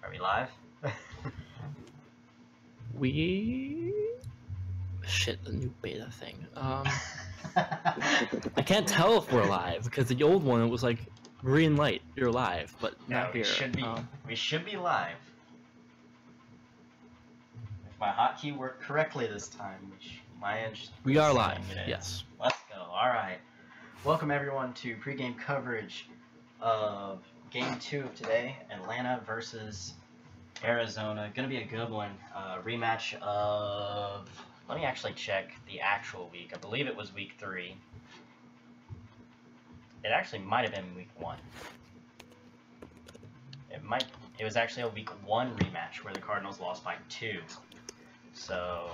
Are we live? Shit, the new beta thing. I can't tell if we're live because the old one it was like green light, you're live, but not here. We should be live. If my hotkey worked correctly this time, which my end. We are live. Yes. Let's go. All right. Welcome everyone to pregame coverage of Game 2 of today, Atlanta versus Arizona. Gonna be a good one. Rematch of. Let me actually check the actual week. I believe it was week 3. It actually might have been week 1. It was actually a week 1 rematch where the Cardinals lost by 2. So.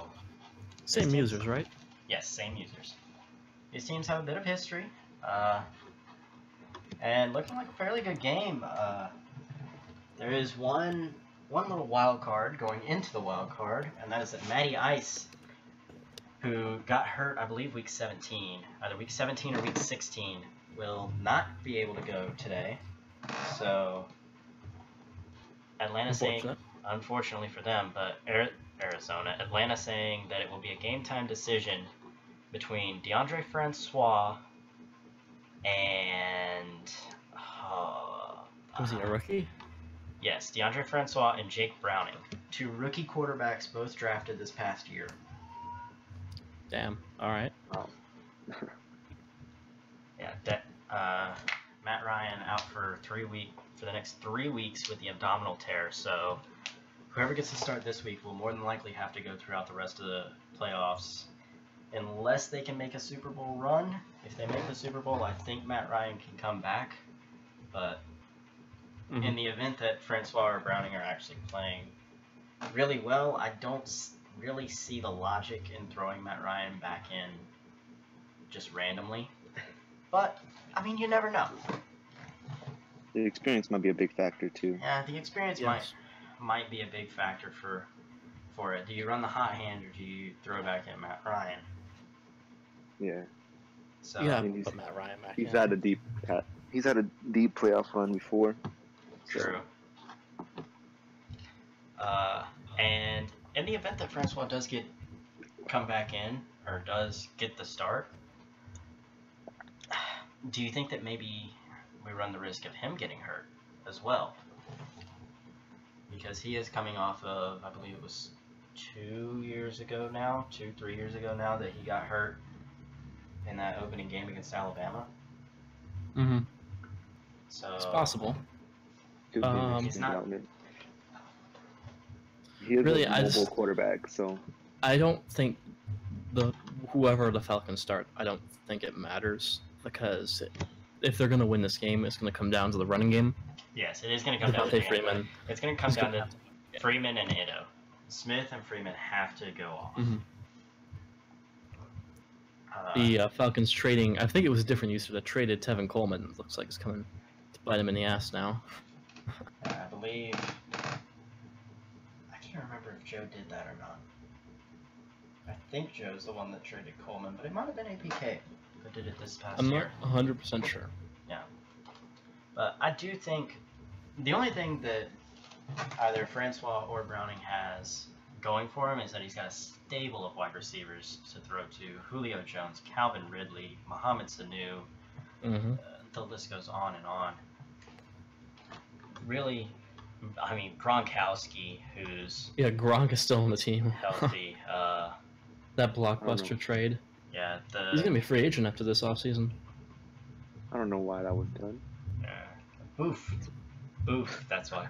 Same users, right? Yes, same users. These teams have a bit of history. And looking like a fairly good game. There is one little wild card going into the wild card, and that is that Matty Ice, who got hurt, I believe, week 17, either week 17 or week 16, will not be able to go today. So, Atlanta saying, unfortunately for them, but Arizona, Atlanta saying that it will be a game time decision between DeAndre Francois and... was he a rookie? Yes, DeAndre Francois and Jake Browning. 2 rookie quarterbacks, both drafted this past year. Damn. All right. Wow. Yeah. Matt Ryan out for the next 3 weeks with the abdominal tear. So whoever gets to start this week will more than likely have to go throughout the rest of the playoffs, unless they can make a Super Bowl run. If they make the Super Bowl, I think Matt Ryan can come back. But in the event that Francois or Browning are actually playing really well, I don't really see the logic in throwing Matt Ryan back in just randomly. But, I mean, you never know. The experience might be a big factor, too. Yeah, the experience might be a big factor for it. Do you run the hot hand, or do you throw back at Matt Ryan? Yeah. So, yeah, put Matt Ryan back he's in. had a deep playoff run before. True. And in the event that Francois does come back in, or does get the start, do you think that maybe we run the risk of him getting hurt as well? Because he is coming off of, I believe it was 3 years ago now, that he got hurt in that opening game against Alabama. So it's possible. He's not. He is really, a mobile quarterback, so I don't think whoever the Falcons start, I don't think it matters, because if they're going to win this game, it's going to come down to the running game. Yes, it is going to come down to Freeman. It's going to come down to Freeman and Ito. Smith and Freeman have to go off. The Falcons trading, I think it was a different user that traded Tevin Coleman. It looks like it's coming to bite him in the ass now. I believe... I can't remember if Joe did that or not. I think Joe's the one that traded Coleman, but it might have been APK that did it this past year. I'm not 100% sure. Yeah. But I do think the only thing that either Francois or Browning has going for him is that he's got a stable of wide receivers to throw to. Julio Jones, Calvin Ridley, Mohamed Sanu. The list goes on and on. Really, I mean, Gronkowski, who's... Yeah, Gronk is still on the team. Healthy. That blockbuster trade. Yeah, he's going to be a free agent after this offseason. I don't know why that was done. Boof, that's why.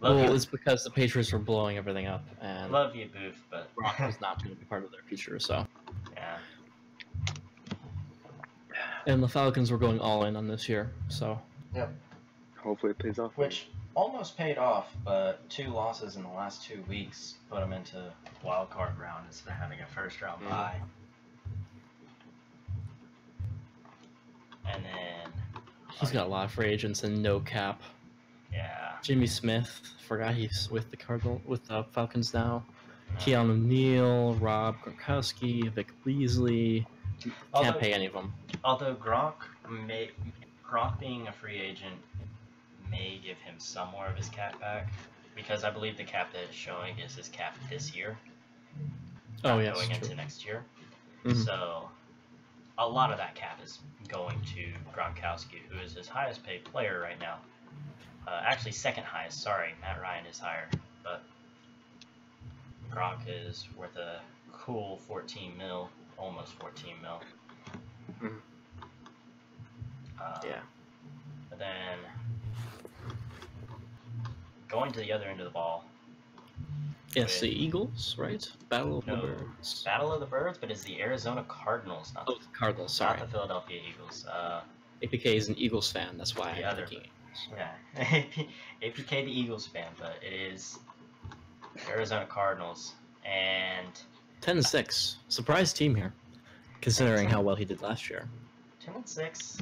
It's because the Patriots were blowing everything up, and love you, Boof, but Gronk was not going to be part of their future, so. Yeah. And the Falcons were going all in on this year, so. Yep. Hopefully it pays off. Which almost paid off, but 2 losses in the last 2 weeks put them into wildcard round instead of having a first-round bye. And then... He's got a lot of free agents and no cap. Yeah. Jimmy Smith, forgot he's with the Falcons now. Keanu O'Neal, Rob Gronkowski, Vic Beasley. Can't pay any of them. Although Gronk being a free agent may give him some more of his cap back. because I believe the cap that it's showing is his cap this year. Oh, not yes, going true. into next year. Mhm. So a lot of that cap is going to Gronkowski, who is his highest paid player right now. Actually, second highest. Sorry, Matt Ryan is higher, but Gronk is worth a cool 14 mil, almost 14 mil. Mhm. Yeah. But then going to the other end of the ball. Yes, the Eagles, right? Battle of the Birds. Battle of the Birds, but it's the Arizona Cardinals, not Oh, the Cardinals, sorry. not the Philadelphia Eagles. APK is an Eagles fan, that's why The I'm other. thinking Eagles. Yeah, APK the Eagles fan, but it is Arizona Cardinals, and 10-6. Surprise team here, considering how well he did last year. 10-6.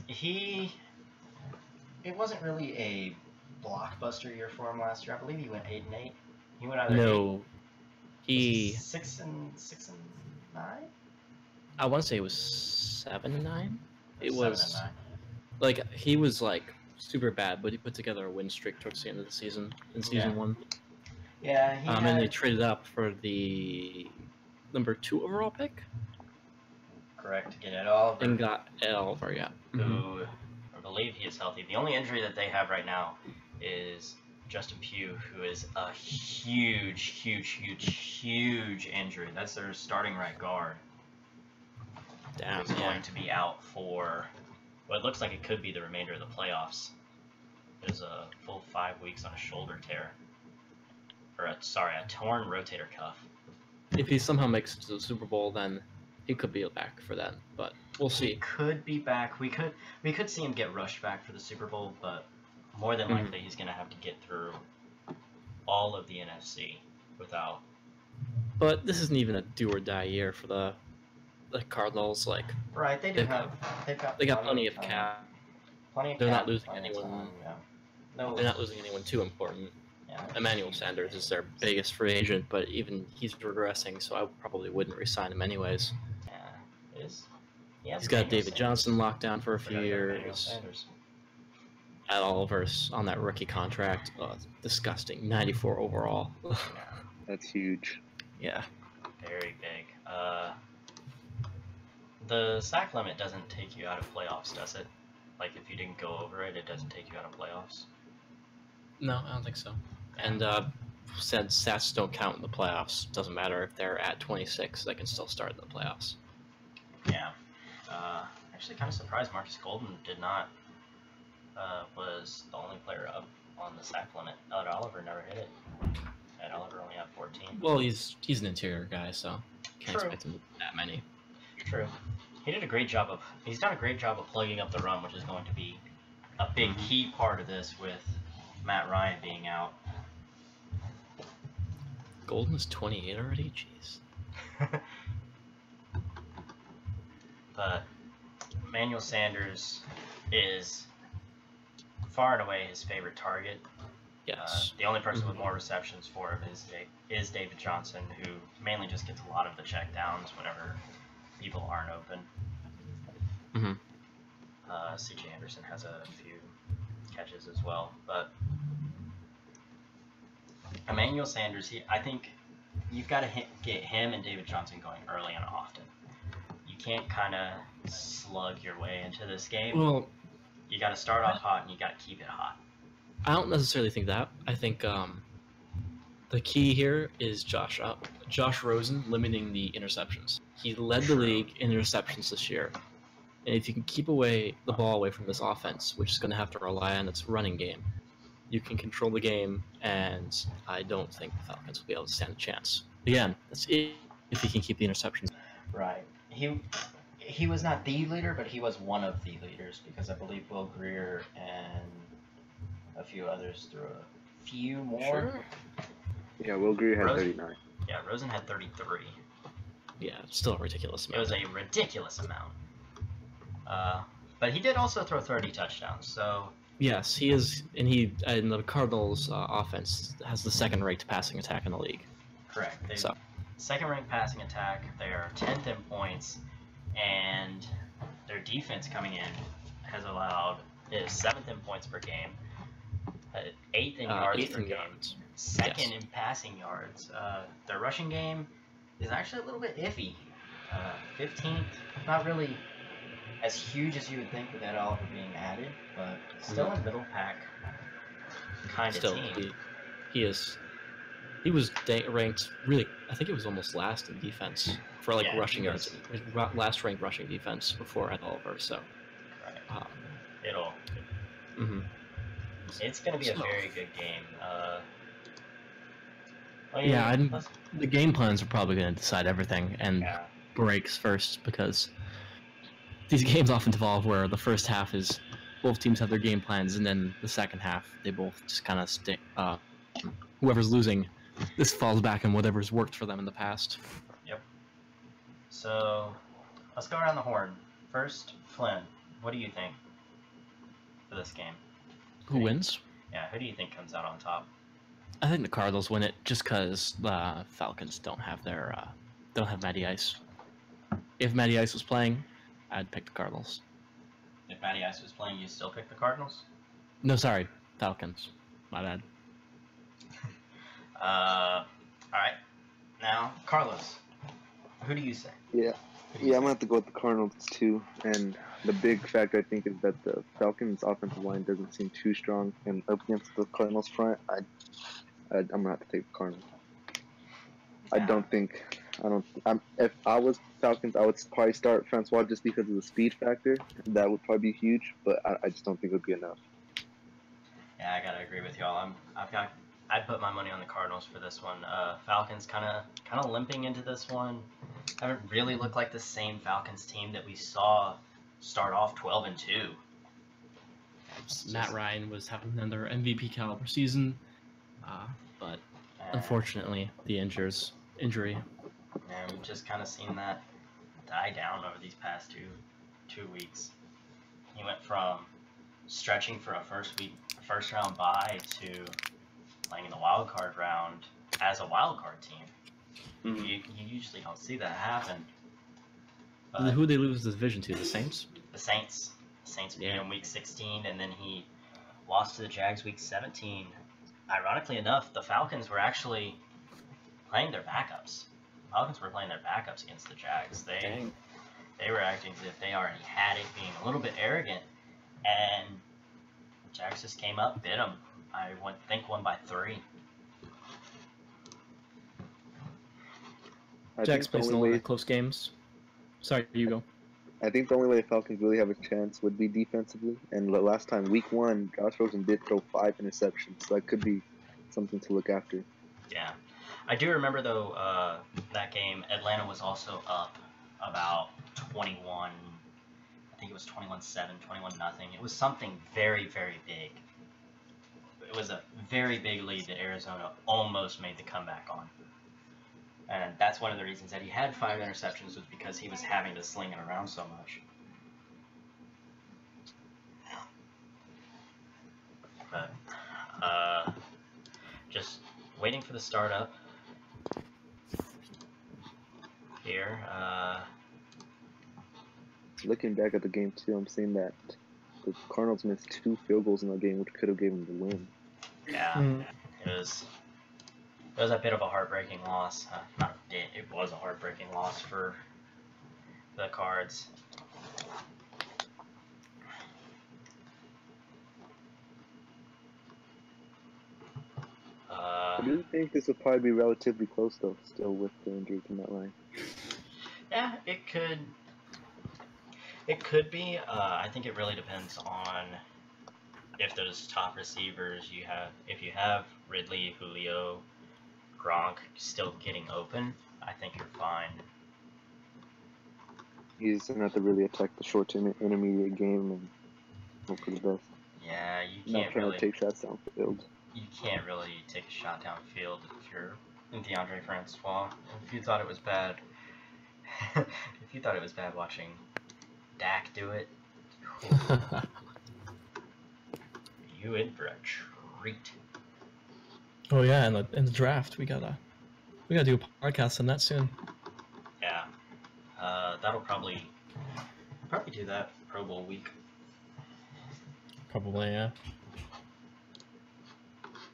It wasn't really a blockbuster year for him last year. I believe he went 8-8. He went either No, he. 6-9. I want to say it was 7-9. It 7 was and 9. like he was like super bad, but he put together a win streak towards the end of the season in season 1. Yeah, and they traded up for the number 2 overall pick. Correct. To get Ed Oliver. And got Ed Oliver, yeah. Who I believe he is healthy. The only injury that they have right now is Justin Pugh, who is a huge injury. That's their starting right guard. Damn, Who's going to be out for what looks like it could be the remainder of the playoffs. There's a full 5 weeks on a shoulder tear. Or a torn rotator cuff. If he somehow makes it to the Super Bowl, then he could be back for that, but we'll see. He could be back. We could see him get rushed back for the Super Bowl, but more than likely he's going to have to get through all of the NFC without. But this isn't even a do or die year for the Cardinals. Like, right, they they got plenty of cap. They're not losing anyone. No, they're not losing anyone too important. Yeah. Emmanuel Sanders is their biggest free agent, but even he's regressing, so I probably wouldn't re-sign him anyways. Yeah, it is. He's got David Johnson locked down for a few years. Ed Oliver's on that rookie contract. Disgusting. 94 overall. That's huge. Yeah. Very big. The sack limit doesn't take you out of playoffs, does it? Like, if you didn't go over it, it doesn't take you out of playoffs? No, I don't think so. And said stats don't count in the playoffs. Doesn't matter if they're at 26, they can still start in the playoffs. Yeah. Actually, kind of surprised Marcus Golden did not. Was the only player up on the sack limit. Ed Oliver never hit it. Ed Oliver only had 14. Well, he's an interior guy, so can't True. expect him to do that many. True. He's done a great job of plugging up the run, which is going to be a big key part of this with Matt Ryan being out. Golden is 28 already? Jeez. But Emmanuel Sanders is far and away his favorite target. Yes. The only person with more receptions for him is David Johnson, who mainly just gets a lot of the check downs whenever people aren't open. C.J. Anderson has a few catches as well, but Emmanuel Sanders, I think you've got to get him and David Johnson going early and often. You can't kind of slug your way into this game. Well, you got to start off hot and you got to keep it hot. I don't necessarily think that. I think the key here is Josh Rosen limiting the interceptions. He led the league in interceptions this year. And if you can keep the ball away from this offense, which is going to have to rely on its running game, you can control the game, and I don't think the Falcons will be able to stand a chance. Again, that's it if he can keep the interceptions. Right. He was not the leader, but he was one of the leaders, because I believe Will Greer and a few others threw a few more. Sure. Yeah, Will Greer had 39. Yeah, Rosen had 33. Yeah, it's still a ridiculous amount. It was a ridiculous amount. But he did also throw 30 touchdowns, so... Yes, he is, and the Cardinals' offense has the second-ranked passing attack in the league. Correct. So. Second-ranked passing attack, they are 10th in points, and their defense coming in is 7th in points per game, 8th in yards per game, second in passing yards. Their rushing game is actually a little bit iffy. 15th, not really as huge as you would think with Ed Oliver being added, but still a middle pack kind of team. He was ranked really. I think it was almost last in defense for like rushing yards. Last ranked rushing defense before Ed Oliver. So right. It'll. Mm-hmm. It's going to be a very good game. The game plans are probably going to decide everything and breaks first, because these games often devolve where the first half is both teams have their game plans, and then the second half they both just kind of stick. Whoever's losing, this falls back on whatever's worked for them in the past. Yep. So let's go around the horn. First, Flynn, what do you think for this game? Who wins? Yeah, who do you think comes out on top? I think the Cardinals win it, just because the Falcons don't have Matty Ice. If Matty Ice was playing, I'd pick the Cardinals. If Matty Ice was playing, you'd still pick the Cardinals? No, sorry, Falcons. My bad. All right. Now, Carlos, who do you say? Yeah, I'm gonna have to go with the Cardinals too. And the big factor I think is that the Falcons' offensive line doesn't seem too strong, and up against the Cardinals' front, I'm gonna have to take the Cardinals. Yeah. If I was Falcons, I would probably start Francois just because of the speed factor. That would probably be huge, but I just don't think it would be enough. Yeah, I gotta agree with y'all. I'd put my money on the Cardinals for this one. Falcons kind of limping into this one. Haven't really looked like the same Falcons team that we saw start off 12-2. Matt Ryan was having another MVP caliber season, but unfortunately the injury. And we've just kind of seen that die down over these past two weeks. He went from stretching for a first round bye to playing in the wildcard round as a wildcard team. Mm-hmm. You usually don't see that happen. Who they lose the division to? The Saints? The Saints. The Saints beat him week 16, and then he lost to the Jags week 17. Ironically enough, the Falcons were actually playing their backups. Falcons were playing their backups against the Jags. They were acting as if they already had it, being a little bit arrogant, and the Jags just came up, bit them. I think won by 3. Jags plays a lot of close games. Sorry, you go. I think the only way the Falcons really have a chance would be defensively. And the last time, week 1, Josh Rosen did throw 5 interceptions, so that could be something to look after. Yeah. I do remember, though, that game, Atlanta was also up about 21. I think it was 21-7, 21-0. It was something very, very big. It was a very big lead that Arizona almost made the comeback on. And that's one of the reasons that he had 5 interceptions, was because he was having to sling it around so much. But, just waiting for the startup here. Looking back at the game, too, I'm seeing that the Cardinals missed 2 field goals in the game, which could have given them the win. Yeah, it was a bit of a heartbreaking loss. Not a bit, it was a heartbreaking loss for the Cards. I do think this will probably be relatively close, though, still with the injury to Matt Ryan. Yeah, it could. It could be. I think it really depends on if those top receivers if you have Ridley, Julio, Gronk still getting open, I think you're fine. He's going to have to really attack the short to intermediate game and hope for the best. Yeah, you can't Not trying to take shots downfield. You can't really take a shot downfield if you're DeAndre Francois. If you thought it was bad, watching Dak do it, you in for a treat. Oh yeah, in the draft we gotta do a podcast on that soon. Yeah, that'll probably do that Pro Bowl week. Probably, yeah.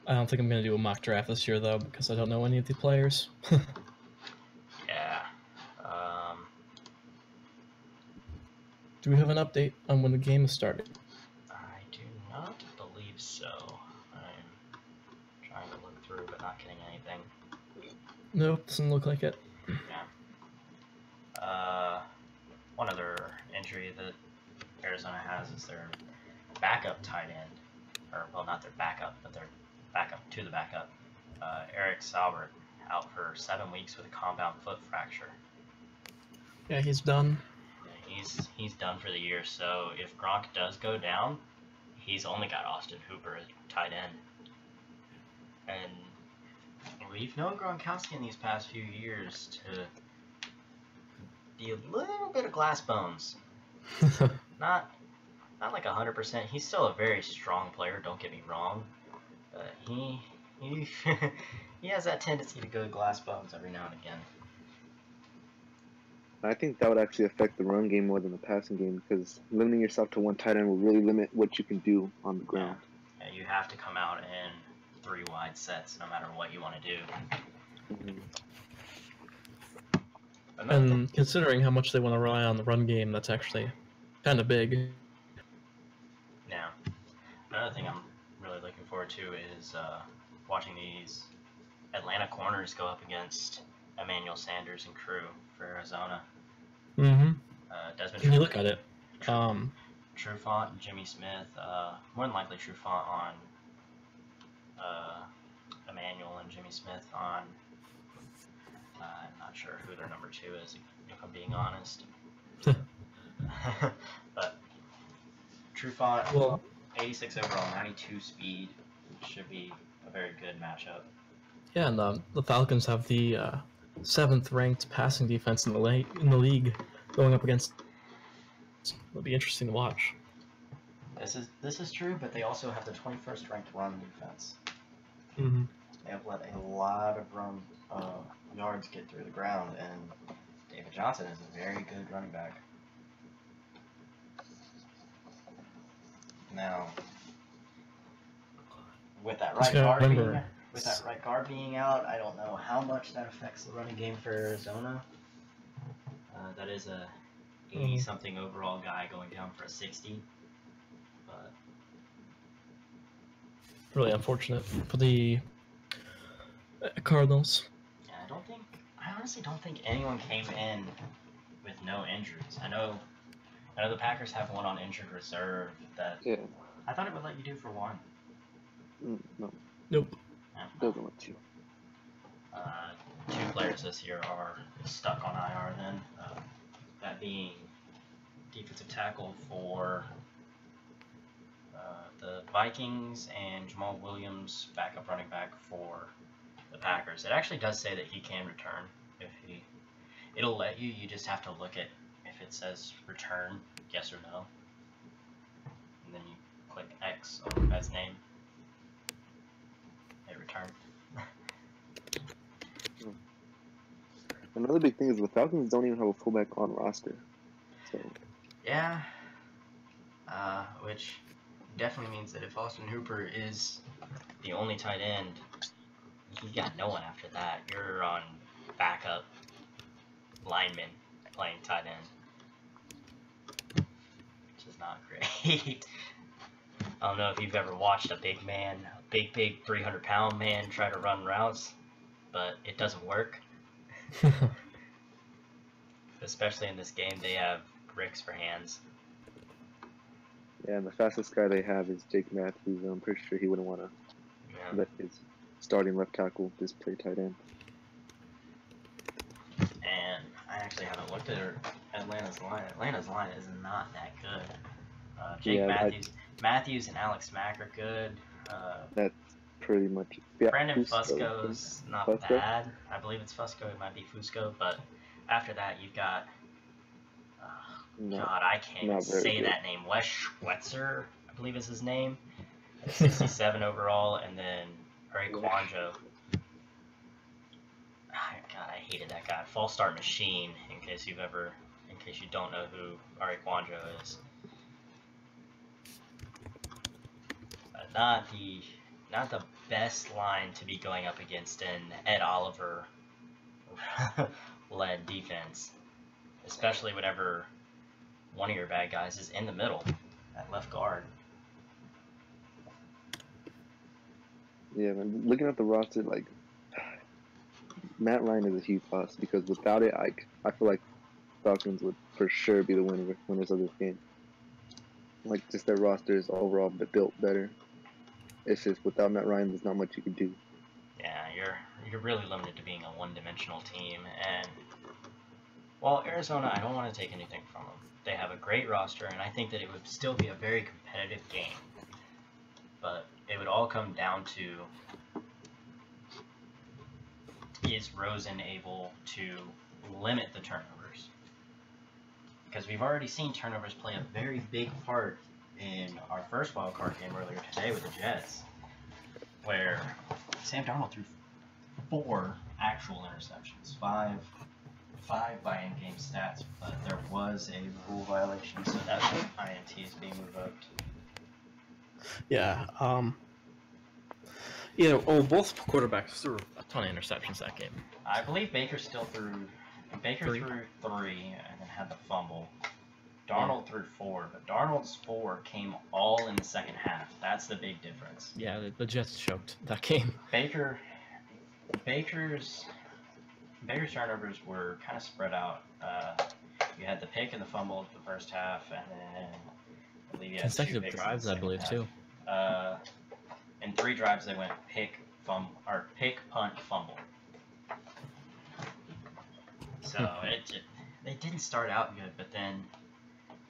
I don't think I'm gonna do a mock draft this year though, because I don't know any of the players. Yeah. Do we have an update on when the game is starting? I do not believe so. I'm trying to look through, but not getting anything. Nope, doesn't look like it. Yeah. One other injury that Arizona has is their backup tight end, or well, not their backup, but their backup to the backup. Eric Saubert out for 7 weeks with a compound foot fracture. Yeah, he's done. Yeah, he's done for the year. So if Gronk does go down, he's only got Austin Hooper as tight end. And we've known Gronkowski in these past few years to be a little bit of glass bones. Not like 100%. He's still a very strong player. Don't get me wrong. But he he has that tendency to go glass bones every now and again. I think that would actually affect the run game more than the passing game, because limiting yourself to one tight end will really limit what you can do on the ground. Yeah, you have to come out in 3 wide sets no matter what you want to do. And considering how much they want to rely on the run game, that's actually kind of big. Yeah. Another thing I'm really looking forward to is watching these Atlanta corners go up against Emmanuel Sanders and crew for Arizona. Mm-hmm. Desmond When you look at it, Trufant and Jimmy Smith, more than likely Trufant on Emmanuel and Jimmy Smith on, I'm not sure who their number 2 is, if I'm being honest. But Trufant, well, 86 overall, 92 speed, should be a very good matchup. yeah, and the Falcons have the 7th ranked passing defense in the league going up against. It'll be interesting to watch. This is true, but they also have the 21st ranked run defense. Mm-hmm. They have let a lot of run yards get through the ground, and David Johnson is a very good running back. Now, with that right guard being out, I don't know how much that affects the running game for Arizona. That is a 80-something overall guy going down for a 60. But really unfortunate for the Cardinals. yeah, I honestly don't think anyone came in with no injuries. I know the Packers have one on injured reserve that I thought it would let you do for one. No. Nope. Doesn't want to. 2 players this year are stuck on IR then. That being defensive tackle for the Vikings and Jamal Williams, backup running back for the Packers. It actually does say that he can return. It'll let you. You just have to look at if it says return, yes or no, and then you click X on the guy's name. It returned. Another big thing is the Falcons don't even have a fullback on roster. So. Yeah. Which definitely means that if Austin Hooper is the only tight end, you got no one after that. You're on backup lineman playing tight end, which is not great. I don't know if you've ever watched a big 300-pound man try to run routes, but it doesn't work. Especially in this game, they have bricks for hands. Yeah, and the fastest guy they have is Jake Matthews. I'm pretty sure he wouldn't want to let his starting left tackle just play tight end. And I actually haven't looked at Atlanta's line. Atlanta's line is not that good. Jake Matthews and Alex Mack are good. That's pretty much. Yeah, Brandon Fusco's not bad. I believe it's Fusco. It might be Fusco, but after that you've got. God, I can't even say that name. Wes Schweitzer, I believe is his name. 67 overall, and then Eric Quanjo. God, I hated that guy. False start machine. In case you don't know who Eric Quanjo is. Not the best line to be going up against an Ed Oliver led defense, especially whenever one of your bad guys is in the middle at left guard. Yeah, man. Looking at the roster, like Matt Ryan is a huge loss because without it, I feel like Falcons would for sure be the winners of this game. Like just their roster is overall built better. It's just without Matt Ryan, there's not much you can do. Yeah, you're really limited to being a one-dimensional team, and while Arizona, I don't want to take anything from them. They have a great roster, and I think that it would still be a very competitive game. But it would all come down to, is Rosen able to limit the turnovers? Because we've already seen turnovers play a very big part in our first wildcard game earlier today with the Jets, where Sam Darnold threw 4 actual interceptions, 5 by in-game stats, but there was a rule violation, so that's why INT is being revoked. Yeah. Both quarterbacks threw a ton of interceptions that game. I believe Baker still threw. Baker threw 3 and then had the fumble. Darnold threw 4, but Darnold's 4 came all in the second half. That's the big difference. Yeah, the Jets choked that game. Baker's turnovers were kind of spread out. You had the pick and the fumble in the first half, and then I believe you had 2 consecutive picks drives, I believe, half. too. In 3 drives, they went pick, punt, fumble. So they didn't start out good, but then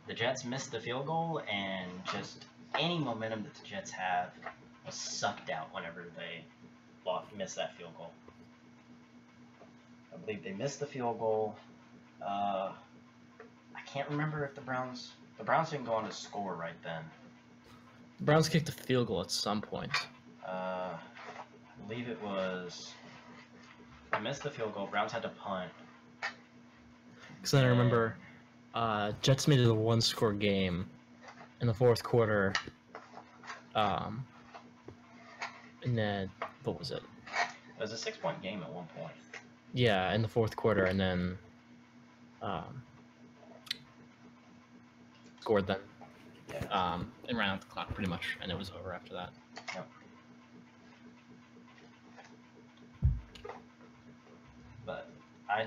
the Jets missed the field goal, and just any momentum that the Jets have was sucked out whenever they missed that field goal. I believe they missed the field goal. I can't remember if the Browns didn't go on to score right then. The Browns kicked a field goal at some point. I believe it was. They missed the field goal. Browns had to punt. Because then I remember Jets made it a 1-score game in the fourth quarter. And then, what was it? It was a 6-point game at one point. Yeah, in the fourth quarter, and then scored then. Yeah. And ran out the clock pretty much, and it was over after that. Yep. But I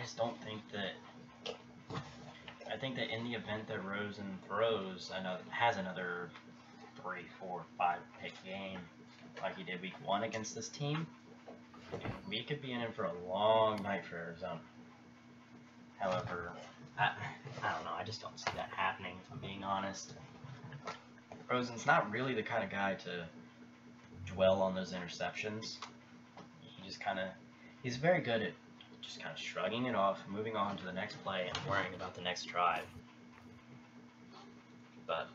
just don't think that. I think that in the event that Rosen has another 3, 4, 5 pick game like he did week 1 against this team, we could be in for a long night for Arizona. However, I don't know. I just don't see that happening, if I'm being honest. Rosen's not really the kind of guy to dwell on those interceptions. He's very good at just kind of shrugging it off, moving on to the next play, and worrying about the next drive. But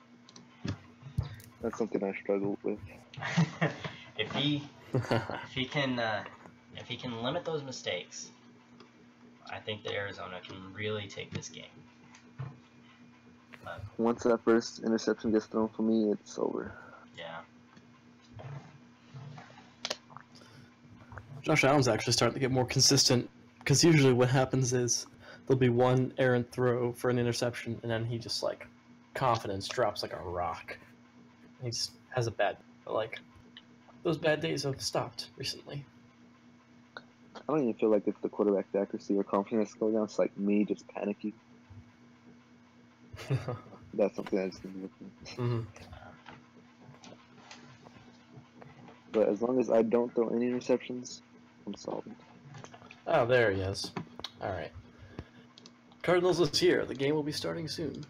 That's something I struggle with. if he can limit those mistakes, I think that Arizona can really take this game. But, Once that first interception gets thrown for me, it's over. yeah. Josh Allen's actually starting to get more consistent, because usually what happens is there'll be one errant throw for an interception, and then he just, like, confidence drops like a rock. He just has a bad, like, those bad days have stopped recently. I don't even feel like it's the quarterback's accuracy or confidence going down. It's like me just panicking. That's something I just need to look at. Mm-hmm. But as long as I don't throw any interceptions, I'm solid. Oh, there he is. Alright. Cardinals is here. The game will be starting soon.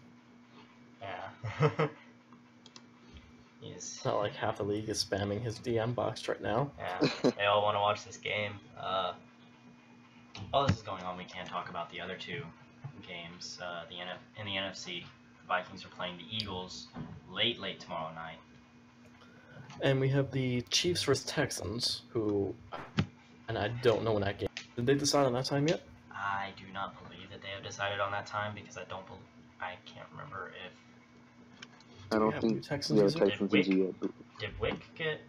Yeah. It's not like half the league is spamming his DM box right now. Yeah, they all want to watch this game. While this is going on, we can talk about the other 2 games. In the NFC, the Vikings are playing the Eagles late tomorrow night. And we have the Chiefs versus Texans, who, and I don't know when that game. Did they decide on that time yet? I do not believe that they have decided on that time, because I can't remember if I don't have think new Texans the user? Texans usually yet. did Wick get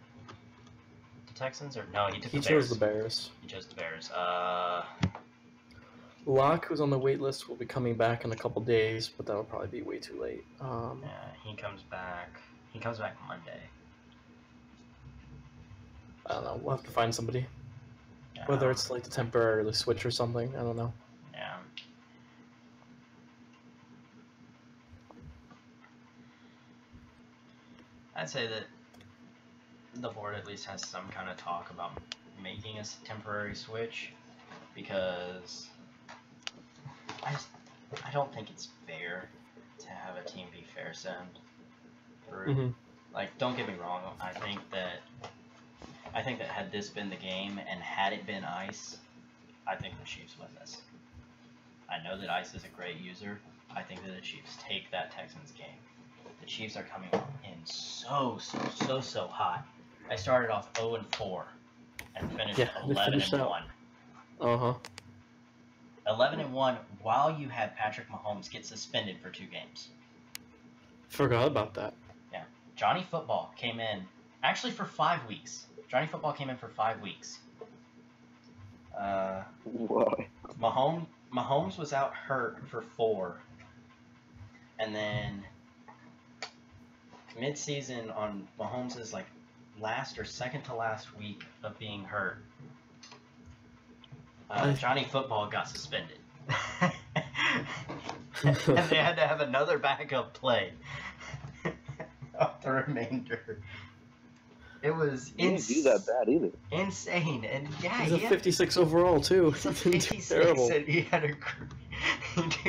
Texans or no? He took He the chose Bears. the Bears. He chose the Bears. Locke, who's on the wait list, will be coming back in a couple days, but that'll probably be way too late. Yeah, he comes back. He comes back Monday. I don't know. We'll have to find somebody. Yeah, Whether it's like to temporarily switch or something, I don't know. yeah. I'd say that the board at least has some kind of talk about making a temporary switch, because I don't think it's fair to have a team be fair send through. Mm-hmm. Like, don't get me wrong. I think that had this been the game and had it been Ice, I think the Chiefs win this. I know that Ice is a great user. I think that the Chiefs take that Texans game. The Chiefs are coming in so hot. I started off 0-4 and finished 11-1. 11-1 while you had Patrick Mahomes get suspended for 2 games. Forgot about that. Yeah. Johnny Football came in actually for 5 weeks. Johnny Football came in for 5 weeks. Why? Mahomes was out hurt for 4. And then mid-season on Mahomes' like last or second to last week of being hurt, Johnny Football got suspended. And they had to have another backup play of the remainder. It was He didn't do that bad either. insane. And yeah, He's a 56 overall too. He's a He didn't do 56 terrible. and he had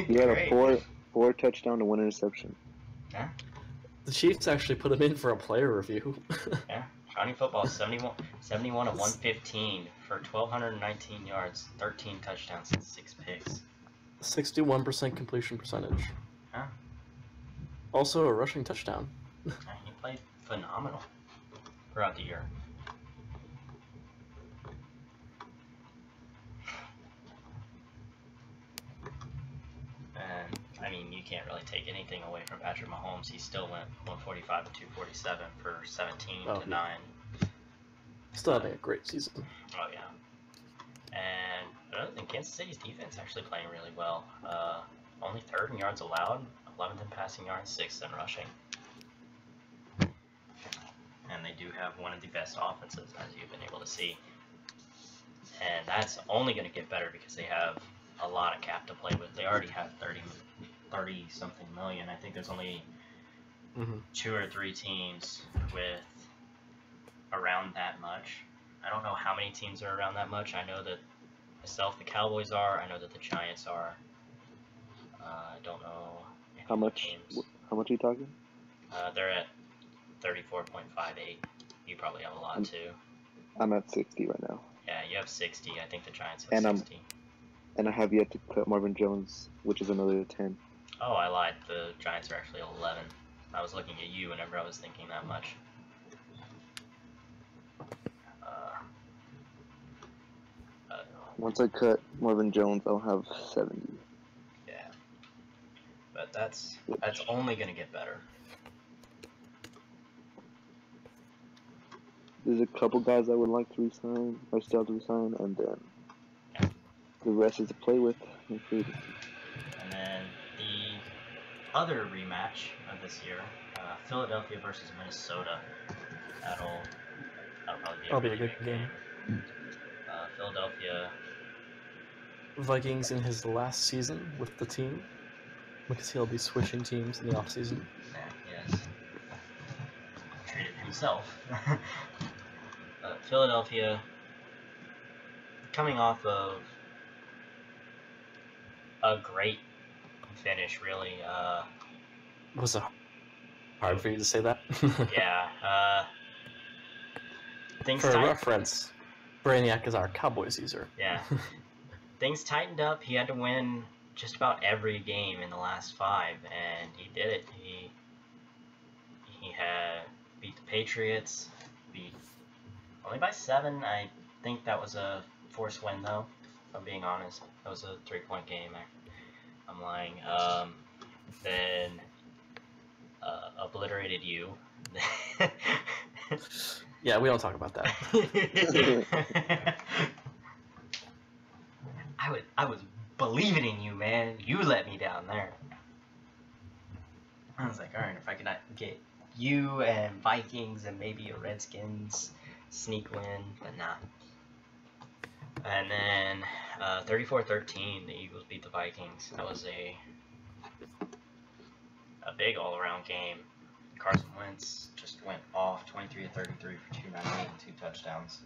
He had great. a four touchdown to 1 interception. The Chiefs actually put him in for a player review. Yeah, Johnny Football 71 of 115 for 1,219 yards, 13 touchdowns, and 6 picks. 61% completion percentage. Huh? Also a rushing touchdown. He played phenomenal throughout the year. And I mean, you can't really take anything away from Patrick Mahomes. He still went 145 to 247 for 17 to 9. Still having a great season. Oh yeah. And other than Kansas City's defense actually playing really well. Only 3rd in yards allowed, 11th in passing yards, 6th in rushing. And they do have one of the best offenses, as you've been able to see. And that's only going to get better because they have a lot of cap to play with. They already have 30 something million. I think there's only 2 or 3 teams with around that much. I don't know how many teams are around that much. I know that myself, the Cowboys are. I know that the Giants are. I don't know any How much? teams. How much are you talking? They're at 34.58. You probably have a lot too. I'm at 60 right now, Yeah, you have 60. I think the Giants have And 60. and I have yet to cut Marvin Jones, which is another 10. Oh, I lied. The Giants are actually 11. I was looking at you whenever I was thinking that much. Once I cut Marvin Jones, I'll have 70. Yeah. But that's only going to get better. There's a couple guys I would like to resign, or still to resign, and then the rest is to play with and free agency. And then the other rematch of this year, Philadelphia versus Minnesota. That'll probably be a good game. Philadelphia. Vikings in his last season with the team, because he'll be switching teams in the offseason. Yes. Traded himself. Philadelphia coming off of a great finish, really. Was it hard for you to say that? Yeah. Things For tight- reference, Brainiac is our Cowboys user. Yeah. Things tightened up. He had to win just about every game in the last 5, and he did it. He had beat the Patriots, beat only by 7. I think that was a forced win, though, if I'm being honest. That was a 3-point game. I'm lying. Then obliterated you. Yeah, we don't talk about that. I was believing in you, man. You let me down there. I was like, all right, if I could not get you and Vikings and maybe a Redskins sneak win, but nah. And then 34-13, the Eagles beat the Vikings. That was a big all-around game. Carson Wentz just went off 23 of 33 for 298 and 2 touchdowns.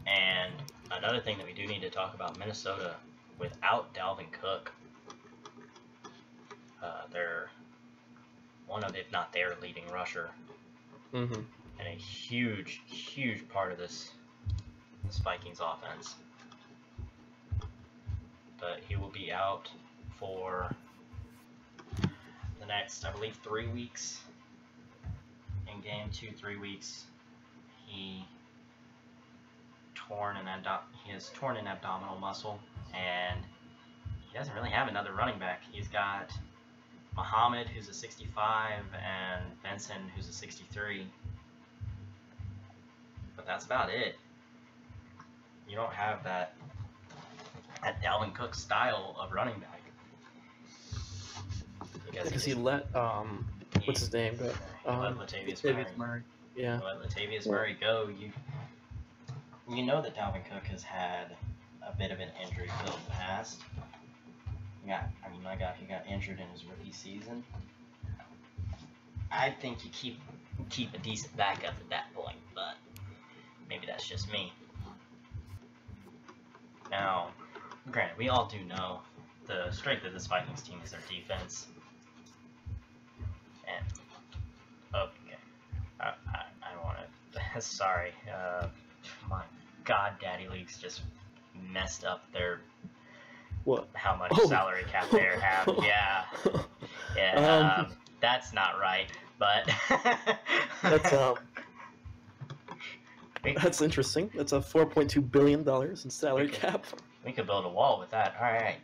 And another thing that we do need to talk about, Minnesota, without Dalvin Cook, they're one of, if not their leading rusher. Mm-hmm. And a huge, huge part of this Vikings offense. But he will be out for the next, I believe, 3 weeks. In game 2, 3 weeks, he has torn an abdominal muscle, and he doesn't really have another running back. He's got Muhammad, who's a 65, and Benson, who's a 63. But that's about it. You don't have that Dalvin Cook style of running back. Because he let what's his name go? Let Latavius Murray. Yeah. Let Latavius Murray go. You know that Dalvin Cook has had a bit of an injury-filled past. My God, he got injured in his rookie season. I think you keep a decent backup at that point, but maybe that's just me. Now, granted, we all do know the strength of this Vikings team is their defense. And okay, I want to. Sorry, my God, Daddy Leaks just messed up their. What? How much salary cap they have? Yeah. That's not right, but that's interesting. That's a $4.2 billion in salary cap. We could build a wall with that. All right.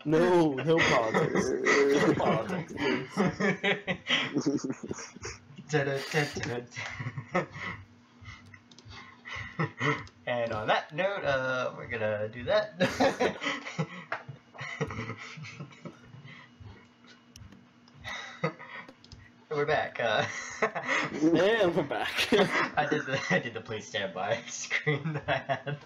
No politics. No politics, please. And on that note, we're gonna do that. We're back. And we're back. I did the please stand by screen that I had.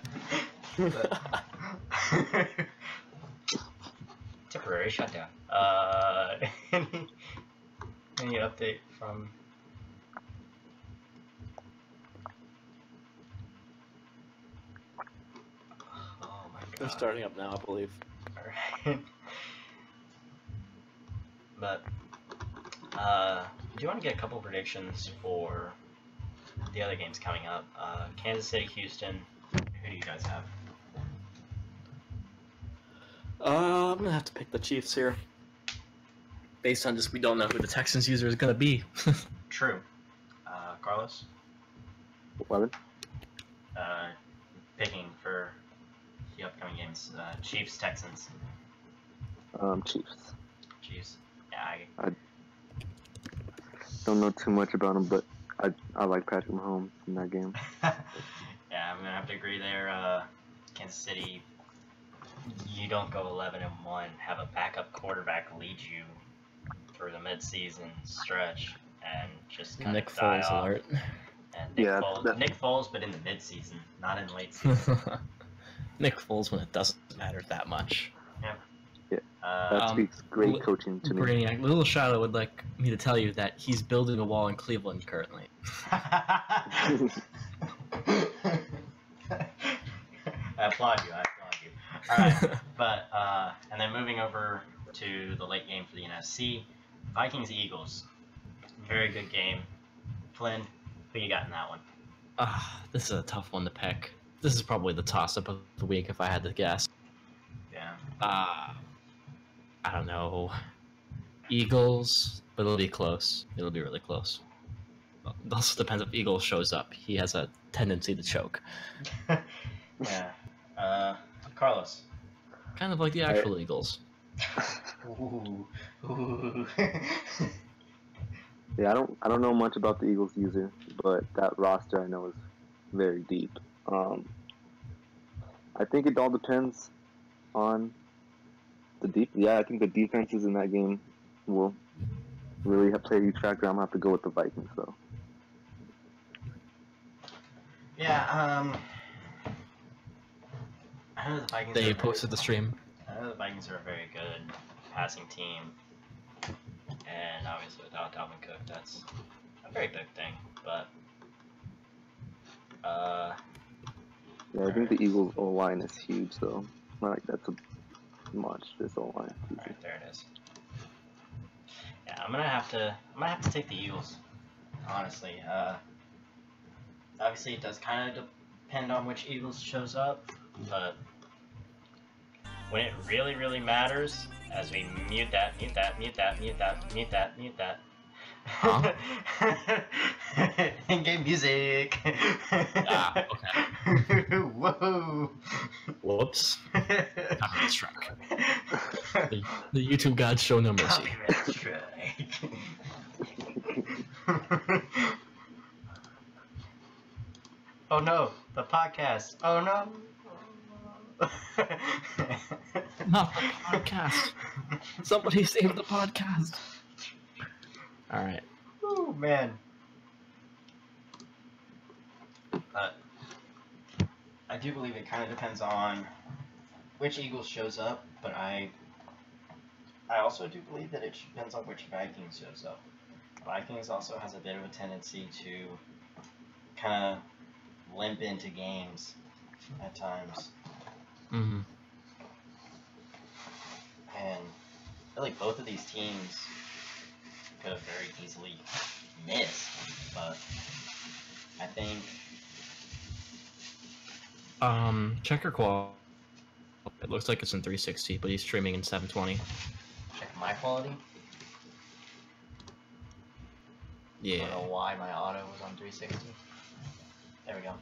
Temporary shutdown. Any update from? Oh my God. They're starting up now, I believe. Alright. But, do you want to get a couple predictions for the other games coming up? Kansas City, Houston. Who do you guys have? I'm gonna have to pick the Chiefs here. Based on just we don't know who the Texans user is gonna be. True. Carlos? 11. Picking for the upcoming games. Chiefs, Texans. Chiefs. Chiefs. Yeah, I don't know too much about him, but I like Patrick Mahomes in that game. Yeah, I'm gonna have to agree there. Kansas City, you don't go 11-1, have a backup quarterback lead you through the midseason stretch, and just kind Nick of die Foles off. alert. And Yeah, Nick Foles, but in the midseason, not in late season. Nick Foles when it doesn't matter that much. That speaks great coaching to me. Brainiac, Little Shadow would like me to tell you that he's building a wall in Cleveland currently. I applaud you. Alright, but, and then moving over to the late game for the NFC, Vikings-Eagles. Very good game. Flynn, who you got in that one? This is a tough one to pick. This is probably the toss-up of the week if I had to guess. Yeah. I don't know. Eagles, but it'll be close. It'll be really close. Well, it also depends if Eagles shows up. He has a tendency to choke. Yeah. Carlos. Kind of like the actual Eagles. Ooh. Ooh. Yeah, I don't know much about the Eagles user, but that roster I know is very deep. Um, I think it all depends on the deep. Yeah, I think the defenses in that game will really have play a huge factor. I'm gonna have to go with the Vikings though. Yeah, I know the Vikings. They are posted the stream. I know the Vikings are a very good passing team, and obviously without Dalvin Cook, that's a very big thing. But Yeah, I think the Eagles O line is huge though. Not like that's a monstrous O line. alright, there it is. Yeah, I'm gonna have to take the Eagles. Honestly, obviously it does kind of depend on which Eagles shows up, but when it really, really matters, as we mute that, Huh? in-game music. Ah, okay. Whoa. Whoops. Copyright strike. The YouTube gods show no mercy. Copyright strike. Oh no, the podcast. Oh no. Not the podcast. Somebody save the podcast. All right. Oh man. I do believe it kind of depends on which Eagles shows up, but I also do believe that it depends on which Vikings shows up. Vikings also has a bit of a tendency to kind of limp into games at times, Mm-hmm. and I feel like both of these teams could have very easily missed, but I think Checker qual. It looks like it's in 360, but he's streaming in 720. check my quality. I Yeah. don't know why my auto was on 360. There we go.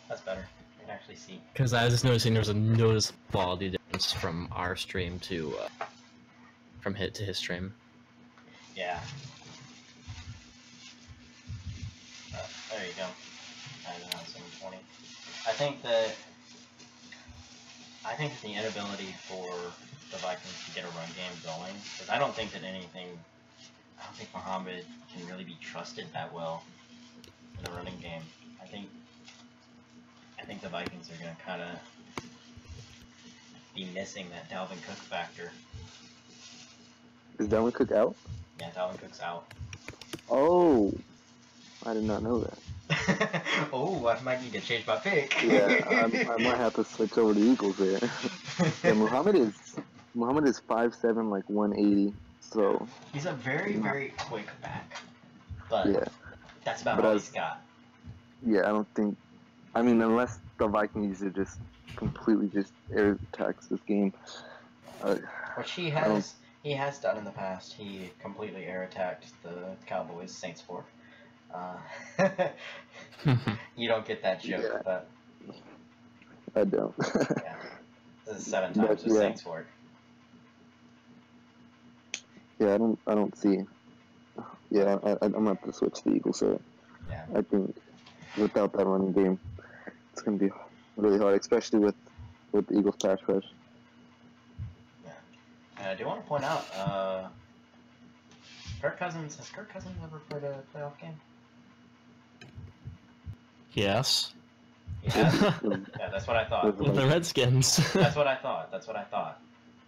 That's better. I can actually see. Because I was just noticing there's a noticeable quality difference from our stream to from hit to his stream. Yeah. There you go. I don't know, 720. I think that the inability for the Vikings to get a run game going, because I don't think Muhammad can really be trusted that well in a running game. I think the Vikings are gonna kind of be missing that Dalvin Cook factor. Is Dalvin Cook out? Yeah, Dalvin Cook's out. Oh, I did not know that. Oh, I might need to change my pick. Yeah, I might have to switch over to Eagles there. Yeah, Muhammad is 5'7", like 180. So He's a very, very quick back, but yeah, that's about But all as- he's got. yeah, I don't think. I mean, unless the Vikings are just completely just air attacks this game. Which he don't- has done in the past. He completely air attacked the Cowboys Saints 4. You don't get that joke, Yeah. but I don't. yeah, this is 7 times But, with yeah. Saints 4. Yeah, I don't see. Yeah, I'm gonna have to switch to Eagles. So Yeah. I think without that running game, it's gonna be really hard, especially with the Eagles pass rush. And I do want to point out, has Kirk Cousins ever played a playoff game? Yes. He has? Yeah, that's what I thought. With the Redskins. That's what I thought.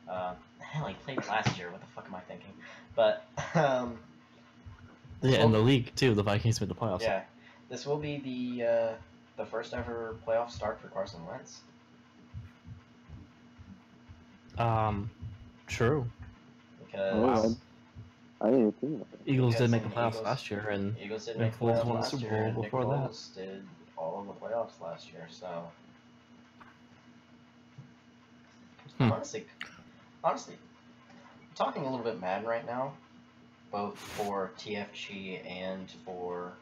Hell, he played last year. What the fuck am I thinking? But, Yeah, in the league too. The Vikings made the playoffs. yeah, this will be the first ever playoff start for Carson Wentz. True. Because I didn't even think about that. Eagles Because did make the the playoffs Eagles- last year, and Eagles did Nick make the Foles playoffs won the last Super year, Bowl and Nick before that. Foles did all of the playoffs last year, so honestly, I'm talking a little bit Madden right now, both for TFG and for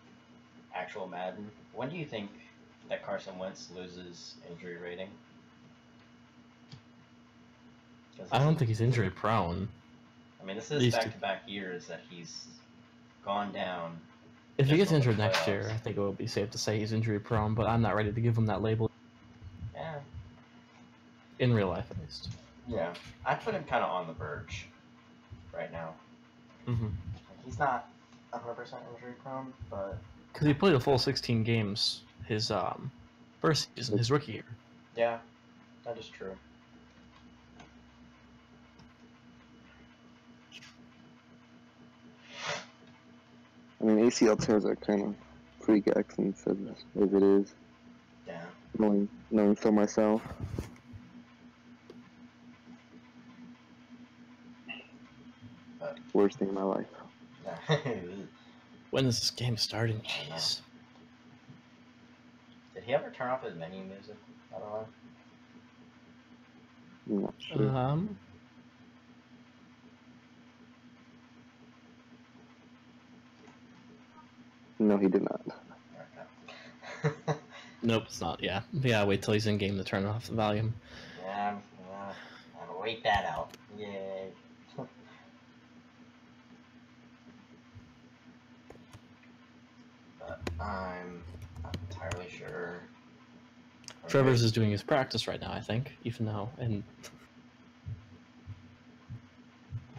actual Madden. When do you think that Carson Wentz loses injury rating? I don't think he's injury prone. I mean, this is These two- back-to-back years that he's gone down. If he Just gets on the injured next year, playoffs. I think it would be safe to say he's injury prone, but I'm not ready to give him that label Yeah. in real life, at least. Yeah. I'd put him kind of on the verge right now. Mm-hmm. He's not 100% injury prone, but Because he played a full 16 games his first season, his rookie year. yeah, that is true. I mean, ACL tears are kind of freak accidents as it is. Yeah. Knowing so myself. But Worst thing in my life. yeah. When is this game starting? Jeez. Did he ever turn off his menu music? I don't know. I'm not sure. No, he did not. Okay. Nope, it's not. Yeah, wait till he's in game to turn off the volume. Yeah, I'll wait that out. Yay. But I'm not entirely sure. Trevor's is doing his practice right now, I think, even though, and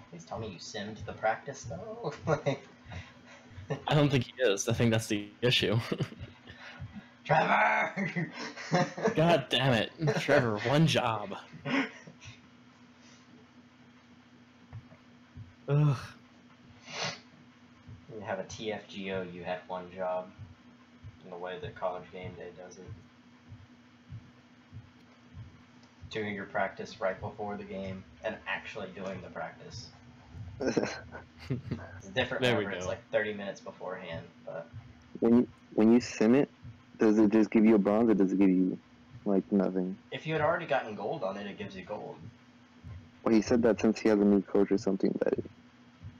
Please tell me you simmed the practice though. Like, I don't think he is. I think that's the issue. Trevor! God damn it, Trevor, one job. Ugh. You have a TFGO, you had one job. In the way that College Game Day does it. Doing your practice right before the game and actually doing the practice. It's different There we whenever it's go. like 30 minutes beforehand, but when you sim it, does it just give you a bronze or does it give you like nothing? if you had already gotten gold on it, it gives you gold. Well, he said that since he has a new coach or something that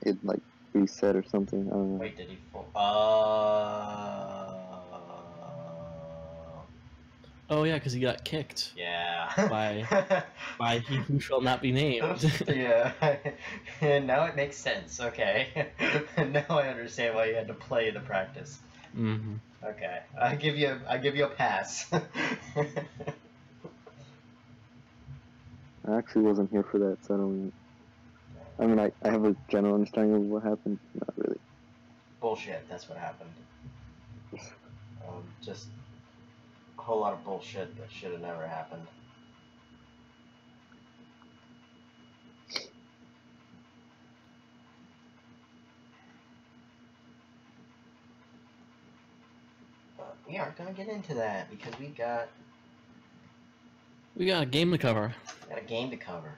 it like reset or something. I don't know. Wait, did he full? Oh yeah, because he got kicked Yeah. by he who shall not be named. Yeah. Now it makes sense. Okay. Now I understand why you had to play the practice. Mm-hmm. Okay. I give you a pass. I actually wasn't here for that, so I don't. I mean, I have a general understanding of what happened. Not really. Bullshit. That's what happened. Just a whole lot of bullshit that should have never happened. But we aren't gonna get into that because we got We got a game to cover. a game to cover.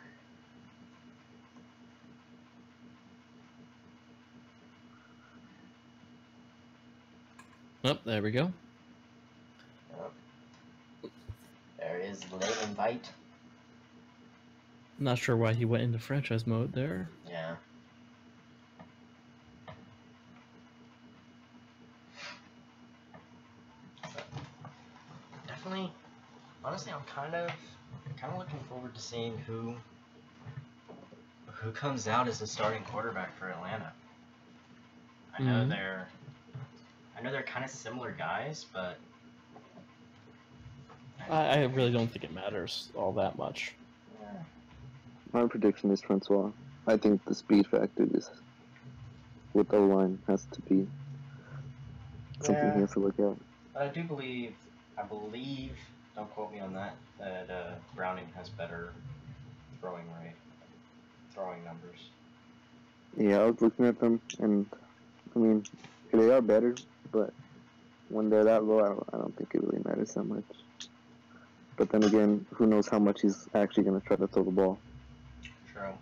Oh, there we go. There is late invite. Not sure why he went into franchise mode there. Yeah. Definitely. Honestly, I'm kind of looking forward to seeing who comes out as the starting quarterback for Atlanta. I know Mhm. they're kind of similar guys, but I really don't think it matters all that much. yeah. My prediction is Francois. I think the speed factor just with O-line has to be something Yeah. he has to look at. But I believe, don't quote me on that, that Browning has better throwing numbers. Yeah, I was looking at them, and I mean, they are better, but when they're that low, I don't think it really matters that much. But then again, who knows how much he's actually going to try to throw the ball. True.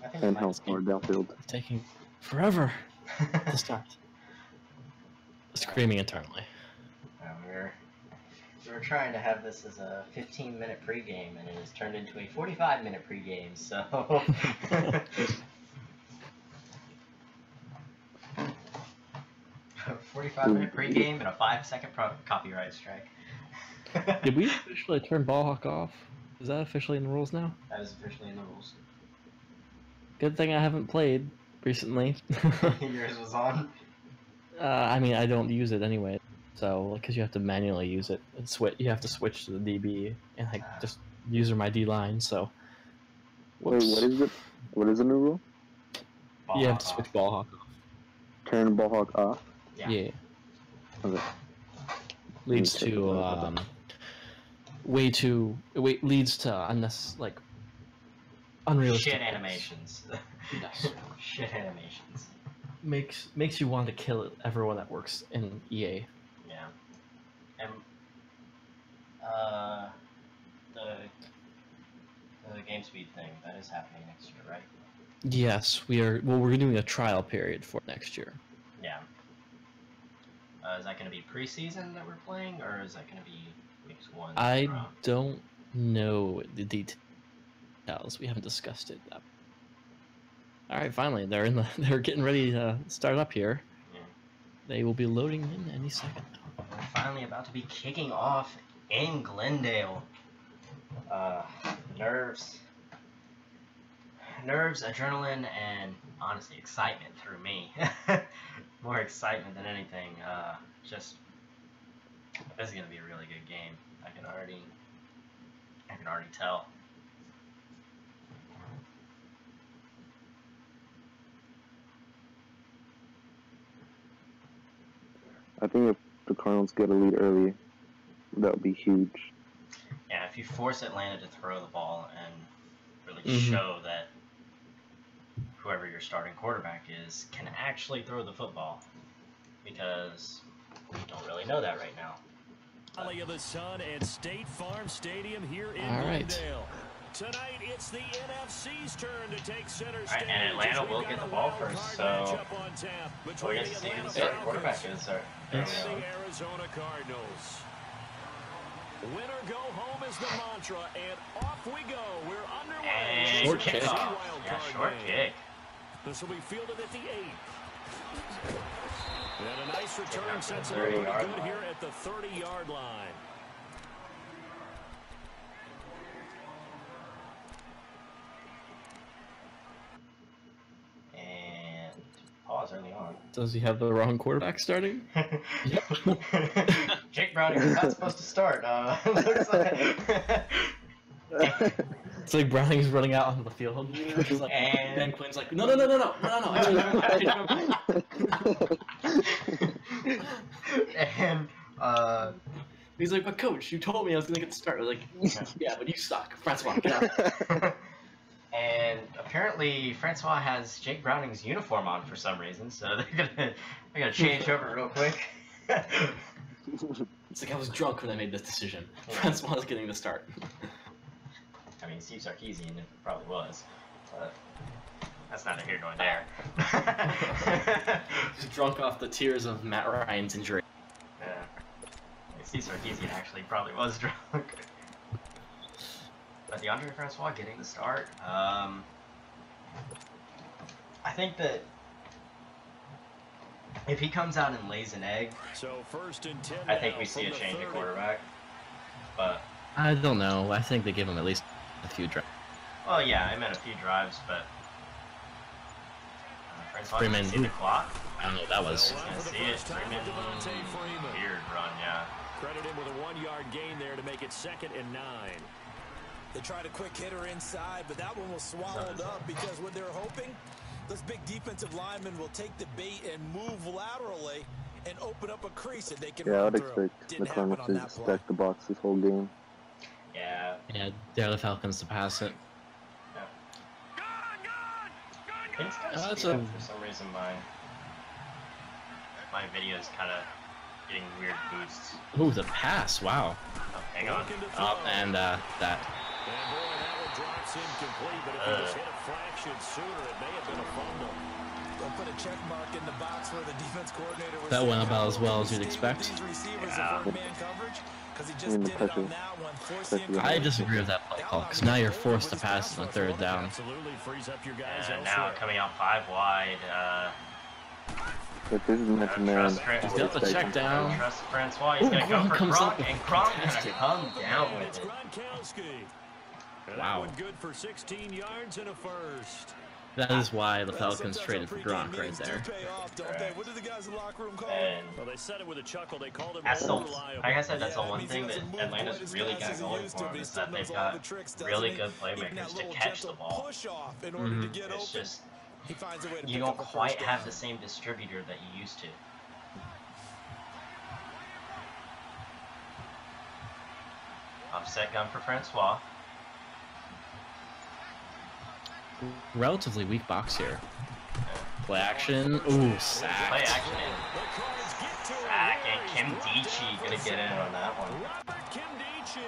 I think And how far downfield. It's taking forever to start. Screaming internally. We were trying to have this as a 15-minute pregame, and it has turned into a 45-minute pregame, so... 45-minute pregame and a 5-second copyright strike. Did we officially turn ball hawk off? Is that officially in the rules now? That is officially in the rules. Good thing I haven't played recently. Yours was on. I mean, I don't use it anyway, so because you have to manually use it and switch, you have to switch to the DB and like just user my D line. So, Wait, whoops. what is it? What is the new rule? You have to switch ball hawk off. Turn ball hawk off. Yeah. Okay. Leads to leads to like unrealistic shit animations. Yes. Shit animations. Makes you want to kill everyone that works in EA. Yeah. And the game speed thing that is happening next year, right? Yes, we are. Well, we're doing a trial period for next year. Yeah. Is that going to be preseason that we're playing, or is that going to be weeks 1? I don't know the details. We haven't discussed it. All right, finally, they're getting ready to start up here. Yeah. They will be loading in any second now. We're finally about to be kicking off in Glendale. Nerves, adrenaline, and honestly excitement through me. More excitement than anything. Just this is gonna be a really good game. I can already tell. I think if the Cardinals get a lead early, that would be huge. Yeah, if you force Atlanta to throw the ball and really show that whoever your starting quarterback is can actually throw the football, because we don't really know that right now. Valley of the Sun and State Farm Stadium here in Glendale. Tonight it's the NFC's turn to take center stage. And Atlanta will get the ball first, so we'll get to see who the starting quarterback is. The Arizona Cardinals. Winner go home is the mantra, and off we go. We're underway. And short kick. Short kick. This will be fielded at the 8. And a nice return sets it up 30 pretty yard good line. here at the 30-yard line. And pause early on. Does he have the wrong quarterback starting? Jake Browning is not supposed to start. Looks like. It's like Browning's running out onto the field. He's like, And- Ben Quinn's like, no. And He's like, but coach, you told me I was gonna get the start. I was like, yeah, but you suck, Francois. Get out. and apparently Francois has Jake Browning's uniform on for some reason, so they're gonna change over real quick. It's like I was drunk when I made this decision. Yeah. Francois is getting the start. I mean, Steve Sarkisian it probably was, but that's neither here nor there. He's drunk off the tears of Matt Ryan's injury. Yeah. Steve Sarkisian actually probably was drunk. But DeAndre Francois getting the start. I think that if he comes out and lays an egg, So 1st and 10. I think we see a change at quarterback. But, I don't know. I think they give him at least a few drives. well, yeah, I meant a few drives, but Francois Freeman. didn't see the clock. I don't know what that was. Gonna see it. Freeman, weird run, yeah. Credit him with a 1-yard gain there to make it 2nd and 9. They tried a quick hitter inside, but that one was swallowed up because what they're hoping, those big defensive linemen will take the bait and move laterally and open up a crease that they can Yeah, I run would through. expect the Didn't happen Cardinals on to that play. stack the box this whole game. Yeah. Yeah, dare the Falcons to pass it. Things kind Oh, of that's speed a- up for some reason. My video is kind of getting weird boosts. Ooh, the pass! Wow. Oh, hang on. And that. And boy, that one drops incomplete, but if he was hit a fraction sooner, it may have been a fumble. They'll put a check mark in the box where the defense coordinator was That went saying about how as well as he you'd stayed expect. with these receivers Yeah. of man coverage, 'cause he I just mean, the did it on pressure- that one, forced the pressure- I disagree with that play call because now you're forced to pass on 3rd down. Absolutely frees up your guys And elsewhere. now coming out 5 wide. But this is meant to man. Trust He's got the check down. Trust Francois. He's going to go Gronk for comes Gronk, up with and Gronk fantastic. going to come down with It's it. Gronkowski. And Wow. that one good for 16 yards and a first. That is why the Falcons traded for Gronk right there. What did the guys in the locker room call And Well, they said it with a chuckle. They called him that's the, unreliable. like I said, that's the one thing that Atlanta's really got going for them is that they've got really good playmakers to catch the ball. It's just, you don't quite have the same distributor that you used to. Offset gun for Francois. Relatively weak box here. Play action. Ooh, Play sacked. action in. Sack, and Kim Dichi gonna get in on that one. Robert Kimdichie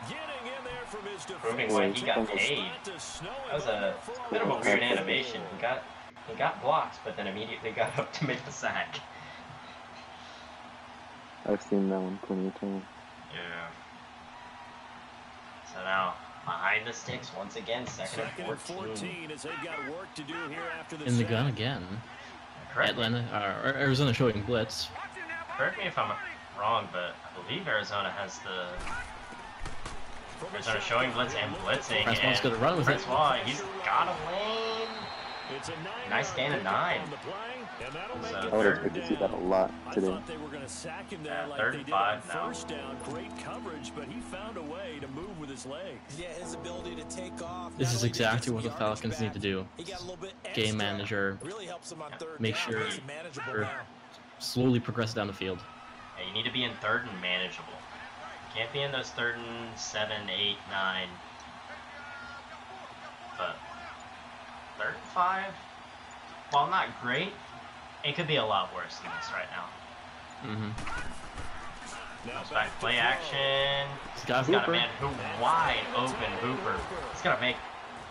getting in there from his Proving why he got paid. That was a bit of a weird animation. He got blocks, but then immediately got up to make the sack. I've seen that one plenty of times. Yeah. So now, behind the sticks once again, second and 14. As they've got work to do here after the In the sack. gun again. Correct me, Atlanta, or Arizona showing blitz. correct me if I'm wrong, but I believe Arizona has the Arizona showing blitz and blitzing. Francois' gonna run with it. Francois, he's got a lane. It's a 9 Nice gain of 9. on the play, and that'll make So it I would third expect to see that a lot I today. thought they were going to sack him there like third they and did on 5 now. first down. Great coverage, but he found a way to move with his legs. Yeah, his ability to take off. This not is only exactly to what get the some yardage Falcons need back, to do. he got a little bit Game extra. manager, It really helps him on third make down. sure It's manageable you're now. slowly progress down the field. Yeah, you need to be in third and manageable. Can't be in those third and 7, 8, 9. But third and 5, while not great, it could be a lot worse than this right now. Mm-hmm. Comes back, play action. He's got He's got a Hooper. man wide open Hooper. He's gonna make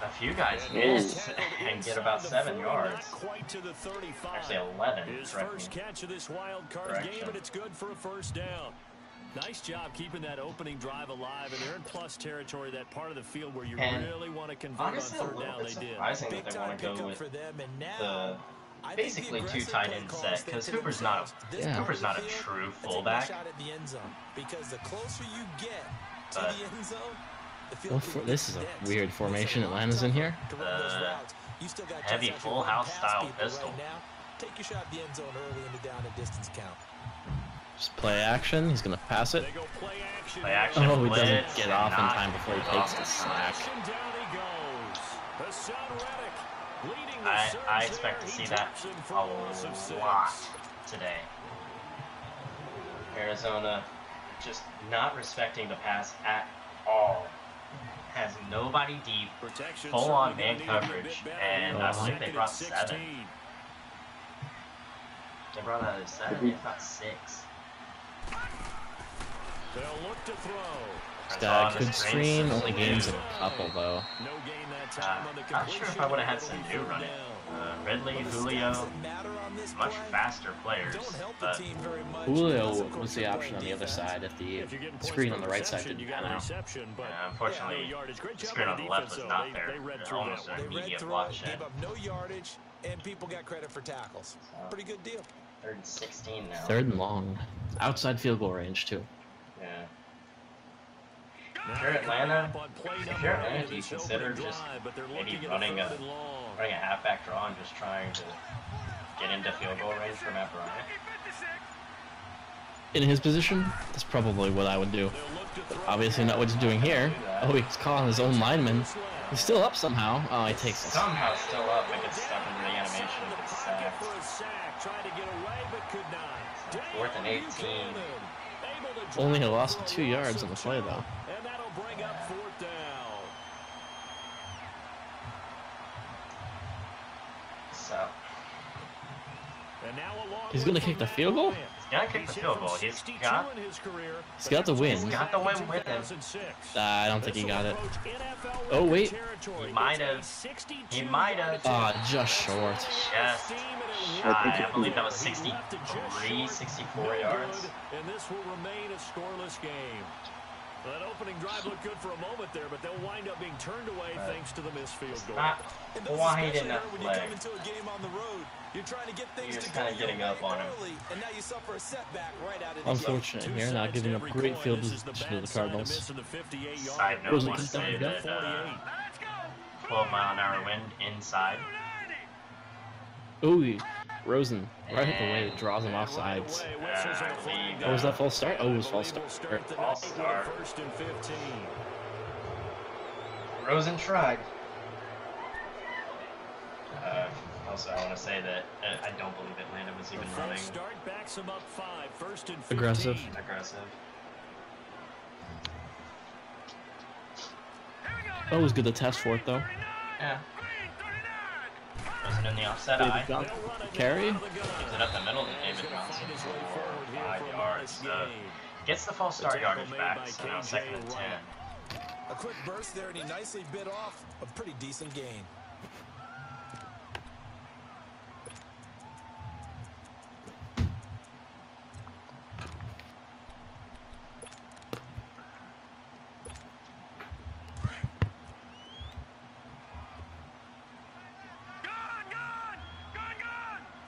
a few guys miss and get about 7 yards. Not quite to the 35. Actually 11. His correct first me. catch of this wild card Correction. game, and it's good for a first down. Nice job keeping that opening drive alive, and they're in plus territory, that part of the field where you And really want to convert Honestly, on a third little down. bit They did. surprising that Big they want time to go pickup with for them, and now the I think basically the two aggressive tight play end calls set think because to Hooper's not themselves, this Yeah. Hooper's not a play here, true let's take fullback. shot at the end zone, because the closer you get to But- the end zone, the field Well, can this is a get weird dense. formation It's a lot Atlanta's in here. tougher to run those The routes. You still got heavy just full actually house past style people pistol. Right now. Take your shot at the end zone early in the down and distance count. Just play action. He's gonna pass it. They go play action. Play action. Oh, he blitz, doesn't get off in not time before he get takes off the in sack. time. And down he goes. Hassan Reddick leading the I surge expect there. to He see that drops him for a loss of a 6. lot today. Arizona just not respecting the pass at all. Has nobody deep, Protection full on certainly man gonna need to be a coverage, bit better. and I believe they Second brought and 7. 16. They brought out 7, if not 6. They'll look to throw. This guy could screen. Only gains a couple though. No gain that time on the Not sure if I would have had some new running. Ridley, Julio, much faster players, Don't help the but team very much. Julio Unless, of course, was the you're option playing on the other defense. side if the If you're getting points screen for on the right side reception, didn't you got pan a out. reception, but unfortunately, no yardage. Great the job screen by on the the left defense, was though. not They there. read through Almost that an one. They read immediate through block it, shed. gave up no yardage, and people got credit for tackles. Pretty good deal. 3rd and 16 now. 3rd and long, outside field goal range too. Yeah. Now If you're they Atlanta, come up on play if number you're 8 Atlanta, of do you this consider opening just drive, but they're maybe looking at running a 3rd and long. halfback draw and just trying to get into field goal range for Matt Bryant? In his position, that's probably what I would do. They'll look to But throw. obviously not what he's doing here. Oh, he's calling his own lineman. He's still up somehow. Oh, he takes this. Somehow still up and gets stuck in the animation and gets sacked. For a sack, tried to get away but could not. 4th and 18. Able to Only a drive loss for of 2 yards on the play though. And that'll bring up 4th down. So, And now a long He's one gonna from kick the Matt field goal? Bryant. he's gonna kick the He's field hit goal. from He's 62 got in his career, He's got the win. He's got the win with him. 2006. I don't think he got it. This will approach NFL Oh, wait. record territory. He might It's a have. 62 He might have. Ah, just short. Just steam and it shy. I went believe that in. was He left it just 63, short. 64 No yards. good, and this will remain a scoreless game. Well, that opening drive looked good for a moment there, but they'll wind up being turned away thanks to the missed field goal. Not wide enough when you leg. come into a game on the road, you're trying to get things You're just to go kind of getting up on him. early, and now you suffer a setback right out of the Unfortunate here, not giving up great field position to the Cardinals. Side note, I want to say that 12-mile-an-hour wind inside. Ooh, Rosen, right at the way it draws him off sides. Oh, was that false start? Oh, it was false start. False start. Rosen tried. Also, I want to say that I don't believe Atlanta was even running. Aggressive. That was good to test for it, though. Yeah. Rosen in the offset eye. Carry. Gives it up the middle to David Johnson for 5 yards. Gets the false start yardage back, so now 2nd and 10. A quick burst there, and he nicely bit off a pretty decent gain.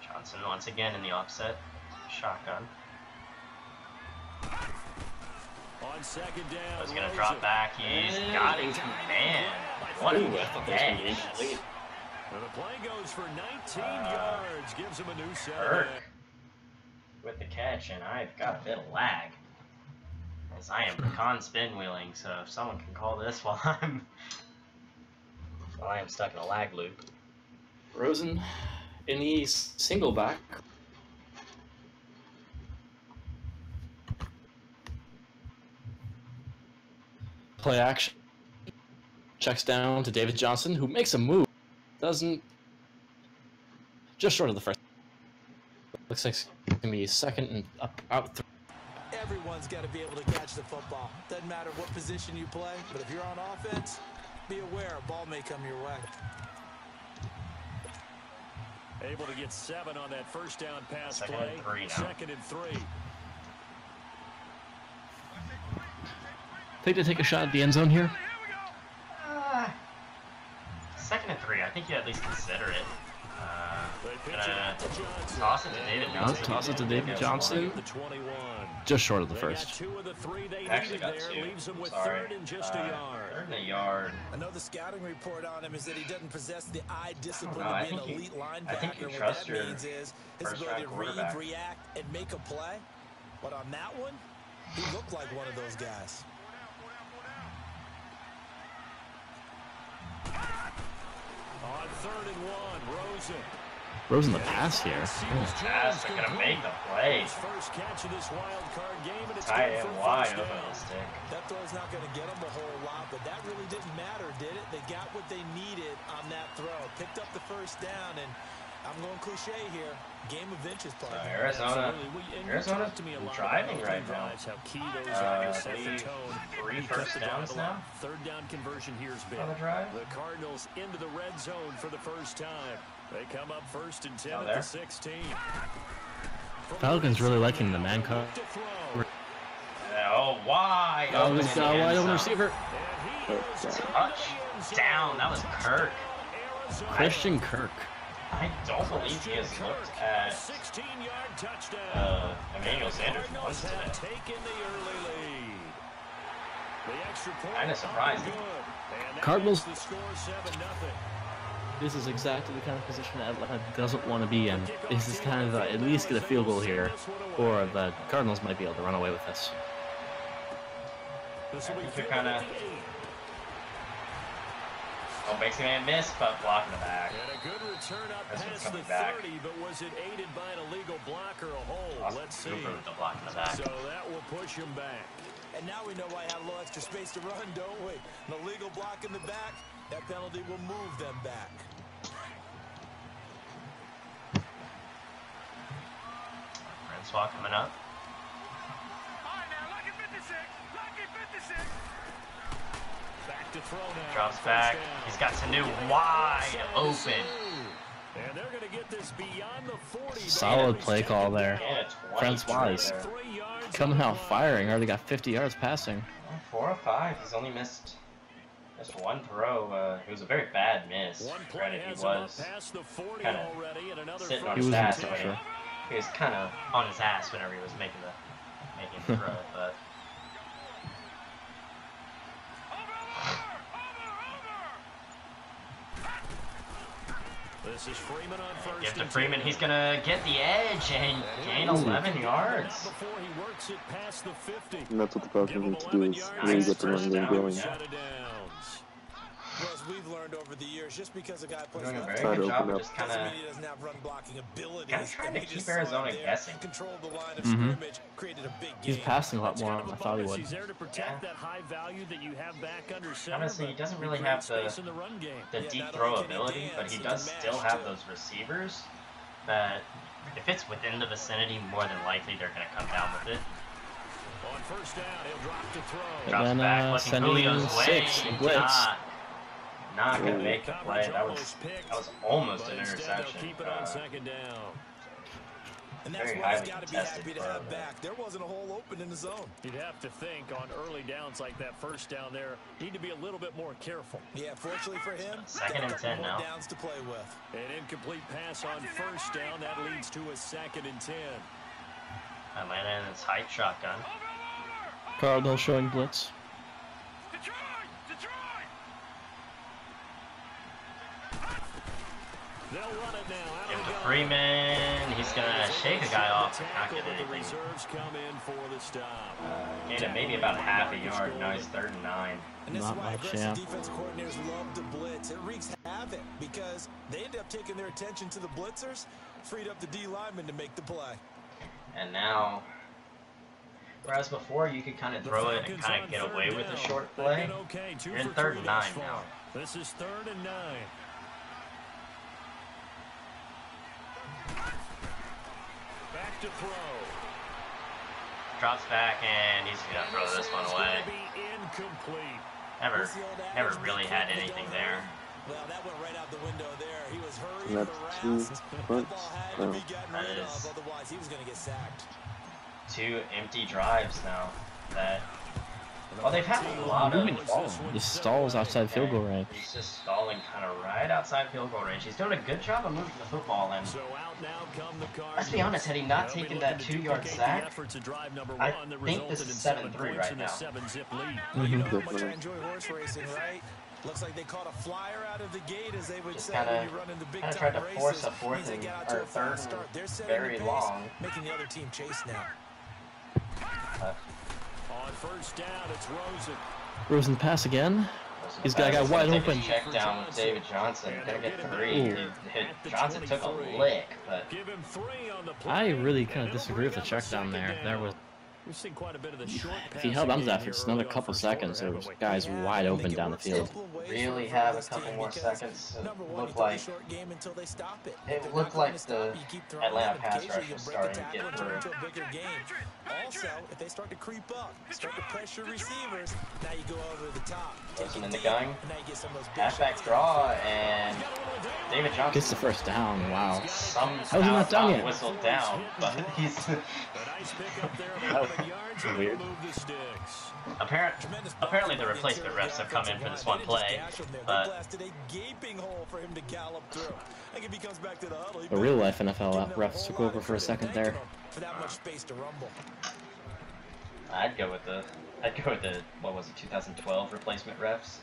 Johnson once again in the offset. Shotgun. On 2nd down, Was going to drop back. He's got it. Man, what a catch. And the play goes for 19 yards. Gives him a new set. Kirk with the catch, and I've got a bit of lag. As I am con spin wheeling, so if someone can call this while I am stuck in a lag loop. Rosen in the single back. Play action. Checks down to David Johnson, who makes a move. Doesn't. Just short of the first. Looks like it's going to be 2nd and out. Everyone's got to be able to catch the football. Doesn't matter what position you play, but if you're on offense, be aware a ball may come your way. Able to get 7 on that first down pass 2nd play. and 3 now. 2nd and 3. Think to take a shot at the end zone here? 2nd and 3. I think you at least consider it. Gonna toss it to David Johnson. Toss it to David Johnson. Just short of the first. Actually got 2. Sorry. 3rd and a yard. I know the scouting report on him is that he doesn't possess the eye discipline I to be an think elite you linebacker. trust What your that means is his first ability round to read, quarterback. react, and make a play. But on that one, he looked like one of those guys. On 3rd and 1, Rosen. Rosen the pass here. Pass, they're gonna make the play. First catch of this wild card game, and it's Tight good for end a wide first open down. on the stick. That throw's not going to get them a whole lot, but that really didn't matter, did it? They got what they needed on that throw. Picked up the first down, and I'm going cliche here. Game of inches, partner. Arizona's driving right now. How key those are to set the Believe tone. 3 Cut first the downs drive now along. 3rd down conversion here's big. on the drive. The Cardinals into the red zone for the first time. They come up 1st and 10 Oh, at there. the 16. Falcons really liking the man cut. Oh, wide Oh, open. this in the end wide open zone. receiver. Touchdown. That was Kirk. Christian Kirk. I don't believe he has looked at 16-yard touchdown. Emmanuel Sanders Cardinals once have today. taken the early lead. The extra point Kinda surprising. up and good. And that Cardinals- makes the score 7-0. This is exactly the kind of position that Atlanta doesn't want to be in. This is kind of at least get a field goal here, or the Cardinals might be able to run away with this. This will be I think you're 5th and kinda- 8. Oh, makes me miss, but blocking the back. And a good return up This one's past the coming back. 30, but was it aided by an illegal block or a hold? Austin Let's see. Cooper with the block in the back. So that will push him back. And now we know why I had a little extra space to run, don't we? An illegal block in the back, that penalty will move them back. Francois coming up. Back to throw now. Drops First back. down. He's got Sanu wide open. And they're going to get this beyond the 40. Solid play call there. Yeah, 20 Francois there. coming out firing. Already got 50 yards passing. 4 or 5. He's only missed just one throw. It was a very bad miss. One play Granted, he has him up was past the 40 kinda already, and another sitting on He his was in ass. the But pressure. he was kind of on his ass whenever he was making the throw. But This is Freeman on first. give to and Freeman. 10. He's gonna get the edge and gain 11 yards. Before he works it past the 50. And that's what the Falcons Give him need to do 11 is yards. really Nice get the run first game down. going. Shut it downs. Well, as we've learned over the years, just because a guy plays Doing a left very Try to good job open of up. just doesn't kind mean he doesn't have run blocking abilities. Kinda trying to And we keep just saw it Arizona there. guessing. Controlled the line of Mhm. scrimmage, created a big He's game. passing a lot That's more kind than of I thought he bonus. would. He's there to protect that high value that you have back under center. Honestly, he but doesn't he really creates have space in the run game. the Yeah, deep not throw only can he ability, but dance, he he does can still mash, have too. those receivers that if it's within the vicinity, more than likely they're gonna come down with it. On first down, he'll drop to throw. And Drops then, back, looking sending Julio's in way. 6 in blitz. Not gonna Ooh. make the play. That was almost But an instead, they'll interception. keep it on second down. And that's Very what he's highly got to be contested happy to for have the- back. There wasn't a hole open in the zone. You'd have to think on early downs like that first down there, need to be a little bit more careful. Yeah, fortunately for him, Second got a and couple 10 more now. downs to play with. An incomplete pass on first down. That leads to a 2nd and 10. Atlanta in its height shotgun. Cardinals showing blitz. They'll run it now. Out Give of to the gun. Freeman. He's gonna shake a guy off, but not Tackle, get but the anything. reserves come in for the stop. Gained it maybe about half a yard. Now he's 3rd and 9. And this Not is why much, aggressive yeah. defense coordinators love to blitz. It wreaks havoc because they end up taking their attention to the blitzers, freed up the D lineman to make the play. And now, whereas before you could kind of throw it and kind of get away with a short play, you're in 3rd and 9 now. This is 3rd and 9. Back to throw. Drops back and he's gonna throw this one away. Incomplete. Never really had anything there. Well, that went right out the window there. He was And hurrying that's around. 2 The punts. ball had to be gotten That rid is- of, otherwise he was going to get sacked. 2 empty drives now. That well, they've had a lot of. Moving ball. The stalls outside field goal range. He's just stalling kind of right outside field goal range. He's doing a good job of moving the football, and So out now come the Cardinals. let's be honest, had he not They'll be taken looking that to 2-yard duplicate the sack, efforts of drive number I one that think this resulted is in 7 7-3 points right and a now. 7-zip lead. Well, you know how much I Definitely. enjoy horse racing, right? Looks like they caught a flyer out of the gate, as they would Just say kinda- when you run into big kinda time tried to races. force a fourth Means they and- get out to or a third fast and start. They're setting very the pace, long. making the other team chase now. On first down, it's Rosen. Rosen pass again. He's got a guy wide open. Check down with David Johnson. Gonna get 3. Ooh. Johnson took a lick, but Give him 3 on the play. I really And kind of it'll disagree with bring the up check down there. second There down. was, We've seen quite a bit of the short if he held on to passing that game for just here another early on couple first quarter, seconds, there was haven't we? guys wide open down the field. really have a couple more seconds. It looked like it looked like the Atlanta pass rush was starting to get through. Also, if they start to creep up, start to pressure receivers, now you go over the top. Rosen in the deep, gun. and now you get some of those big Halfback shots. draw, and David Johnson Gets the first down. Wow. somehow How's he not done got yet? whistled down, but he's A nice pickup there of Oh, 11 yards and weird. they'll move the sticks. apparently the replacement refs have come in for this one play, but blasted a gaping hole for him to gallop through. I think if he comes back to the huddle, he The real life NFL refs took over for a second there. for that much space to rumble. I'd go with the what was it, 2012 replacement refs.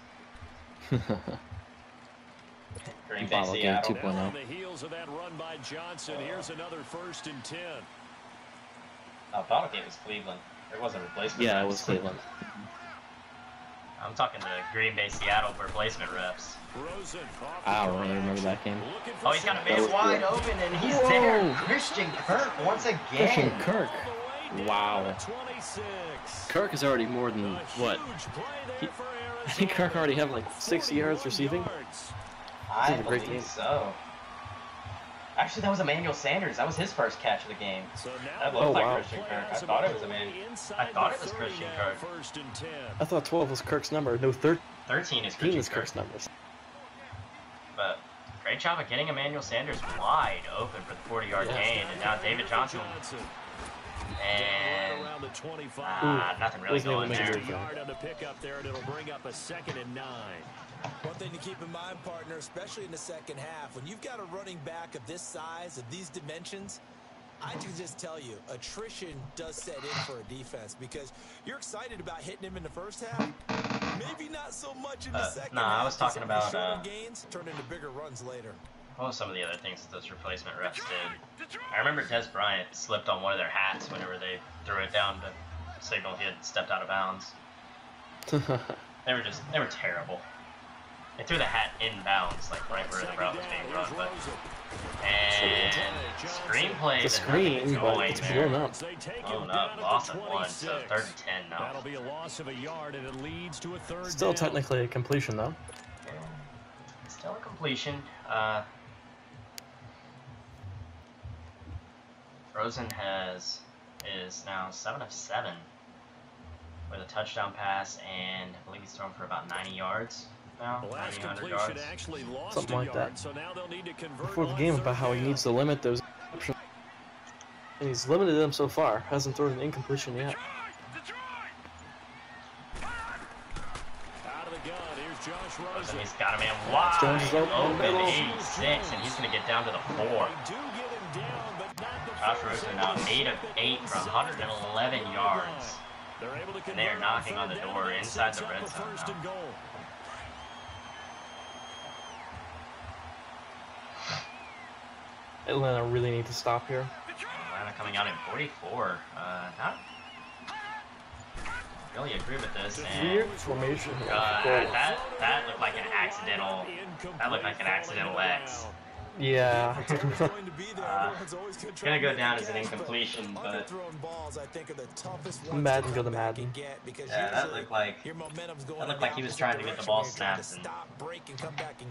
Green Bay, Follow game Seattle. 2.0. Now on the heels of that run by Johnson, here's another 1st and 10. Bottle game was Cleveland. There wasn't replacement. Yeah, refs. it was Cleveland. I'm talking the Green Bay, Seattle replacement refs. Rosen off I don't the really remember that game. looking for Oh, he's got a something. man wide open, and he's Whoa. there. Christian Kirk once Christian again. Kirk. All the way Wow. down to 26. Kirk is already more than, A what? huge play there He- for I think Arizona. Kirk already had like 60 yards 40 receiving. yards. I This is a great believe game. so. Actually, that was Emmanuel Sanders. That was his first catch of the game. So now That the looked like wow. Christian play Kirk. I has thought it him was a man. inside I thought the it was 30 Christian now, Kirk. 1st and 10. I thought 12 was Kirk's number. No, 13 13 is Christian is Kirk. Kirk's numbers. But Great job of getting Emmanuel Sanders wide open for the 40-yard gain, and now David Johnson. And nothing really going there. Yard on the pickup there, and it'll bring up a 2nd and 9. One thing to keep in mind, partner, especially in the second half, when you've got a running back of this size, of these dimensions, I can just tell you, attrition does set in for a defense because you're excited about hitting him in the first half. Maybe not so much in the second half. I was talking about gains turn into bigger runs later. What was some of the other things that those replacement refs did? I remember Des Bryant slipped on one of their hats whenever they threw it down to signal he had stepped out of bounds. They were terrible. They threw the hat inbounds, like right where the route was being run, but and screenplay. The screen, but it's blown up. Blown up, loss of 1, so 3rd and 10 now. That'll be a loss of a yard, and it leads to a 3rd Still down. technically a completion though. Yeah. Still a completion. Rosen is now 7 of 7 with a touchdown pass, and I believe he's thrown for about 90 yards now. The last 90 completion yards. actually lost Something a like yard, that. so now they'll need to convert Before the on game 3rd about how he down. needs to limit those interceptions. And he's limited them so far. Hasn't thrown an incompletion yet. Out of the gun, here's Josh Rosen, Rosen. he's got a man wide Jones is open open, middle. 86, and he's going to get down to the 4. They do get him down, but not the Josh first. Rosen now 8 of 8 for 111 yards. They're able to And they are convert knocking on on the 3rd door down, and inside sets the up red a zone 1st now. and goal. Atlanta really need to stop here. Atlanta coming out in 44. Not really agree with this. And Weird formation here. that looked like an accidental. That looked like an accidental X. Yeah. Gonna go down as an incompletion, but Madden go to Madden. yeah, that looked like he was trying to get the ball snapped and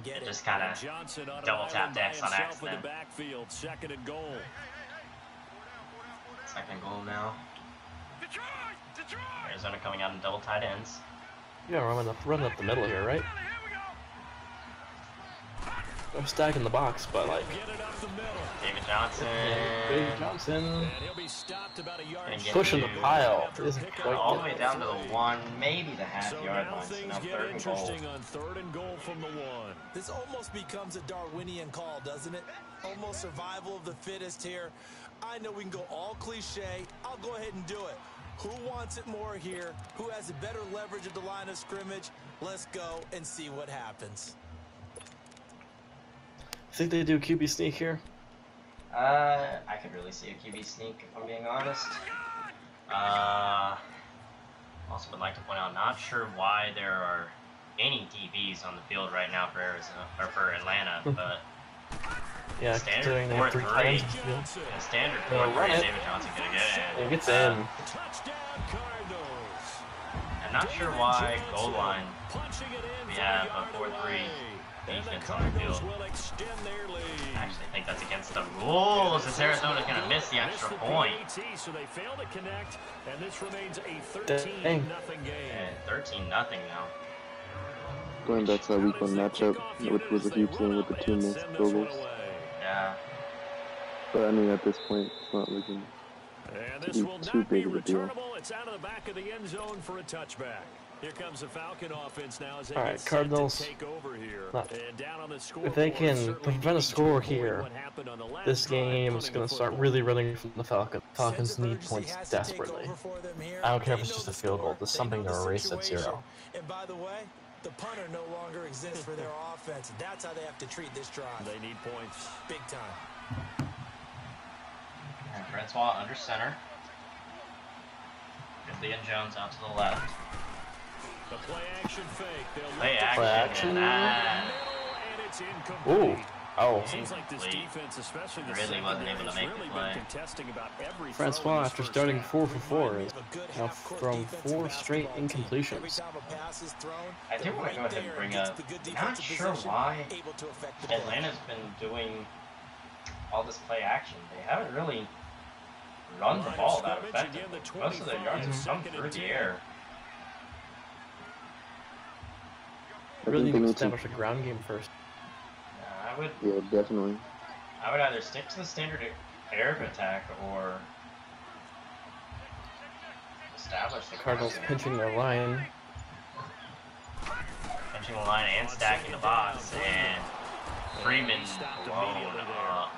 it just kind of Johnson on double an tapped island by X on himself in accident. the backfield, 2nd and goal. 2nd goal now. Arizona coming out in double tight ends. Yeah, running up the middle here, right? I'm stacking the box, but like Get it up the middle. David Johnson. David Johnson And he'll be stopped about a yard Gonna get pushing the to- pile. Isn't all the quite way down to the 1, maybe the half So yard now line. So things now get 3rd and goal. interesting on 3rd and goal from the 1. This almost becomes a Darwinian call, doesn't it? Almost survival of the fittest here. I know we can go all cliche. I'll go ahead and do it. Who wants it more here? Who has a better leverage at the line of scrimmage? Let's go and see what happens. think they do QB sneak here. I could really see a QB sneak if I'm being honest. Also would like to point out, not sure why there are any DBs on the field right now for Arizona or for Atlanta, but Yeah, standard considering they have 3 tight 4-3. ends. Yeah, standard They'll 4-3. run it. David Johnson gonna get It it. gets in. Touchdown Cardinals. I'm not sure why goal line Punching it in we from have yard a 4-3 away. And the defense on the Cardinals field. will extend their lead. I actually think that's against the rules, as Arizona's gonna miss the extra point. PAT, so they fail to connect, and this remains a Dang. 13-0 game. And 13-0 now. Going back to that week 1 matchup, which was a huge thing with the 2 missed field goals. Yeah. But I mean, at this point, it's not looking And to this be will too not be big of a deal. returnable. It's out of the back of the end zone for a touchback. Here comes the Falcon offense now as they All get right, set Cardinals. to take over here. Not- And down on the If they scoreboard, can certainly prevent a needing to score avoid here, what happened on the last this drive, game is punting going the to start football. really running from the Falcons. Falcons Sense of need urgency points has to take desperately. over for them here. I don't care if They it's know just a the field goal. score, There's they something know to the erase at situation. 0. And by the way, the punter no longer exists for their offense. That's how they have to treat this drive. They need points. Big time. And Francois under center. Ridley and Jones out to the left. The play action fake. They'll Play look to action. throw Ah. in the middle, and it's incomplete. Ooh. Oh. Seems like this Incomplete. defense, especially the Really wasn't able to secondary's make the really play. been contesting about every Francois, throw in this after first starting half. 4 for 4, is Of a good now half-court thrown defensive 4 straight basketball team. Every incompletions. time a pass is thrown, I do they're want to go right ahead and there bring against up, the good not defensive sure position, why able to affect the play. Atlanta's been doing all this play action. They haven't really run the ball that effectively. Most of their yards have come through the air. I Really think they need to need to establish a ground game first. I Yeah, definitely. I would either stick to the standard air attack or establish the Cardinals crossing. pinching their line. Pinching the line and stacking the box, and Freeman blown up.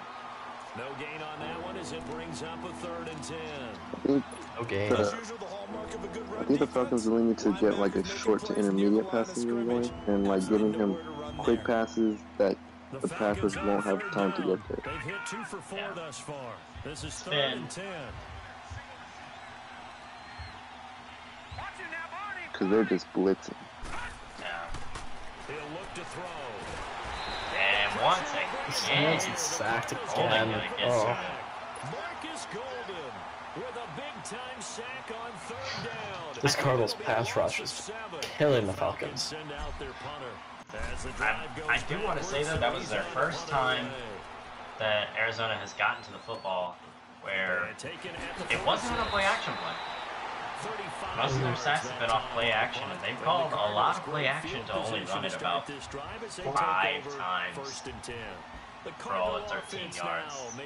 No gain on that one as it brings up a 3rd and 10. Okay. I think the Falcons really need to get like a short to intermediate passing game going, and like giving him quick passes that the Packers won't have time to get there. They've hit 2 for 4 thus far. This is 3rd Spin. and 10. Because they're just blitzing. Yeah. He'll look to throw. And once again, Hansen sacked Golden again. gonna get Oh. sacked. Marcus Golden with a big-time sack on 3rd down. This Cardinals pass rush is killing the Falcons. Send out their punter. I do want to say though, that was their first time that Arizona has gotten to the football where it wasn't a play action play. Most of their sacks have been off play action, and they've called a lot of play action to only run it about 5 times for all of 13 yards.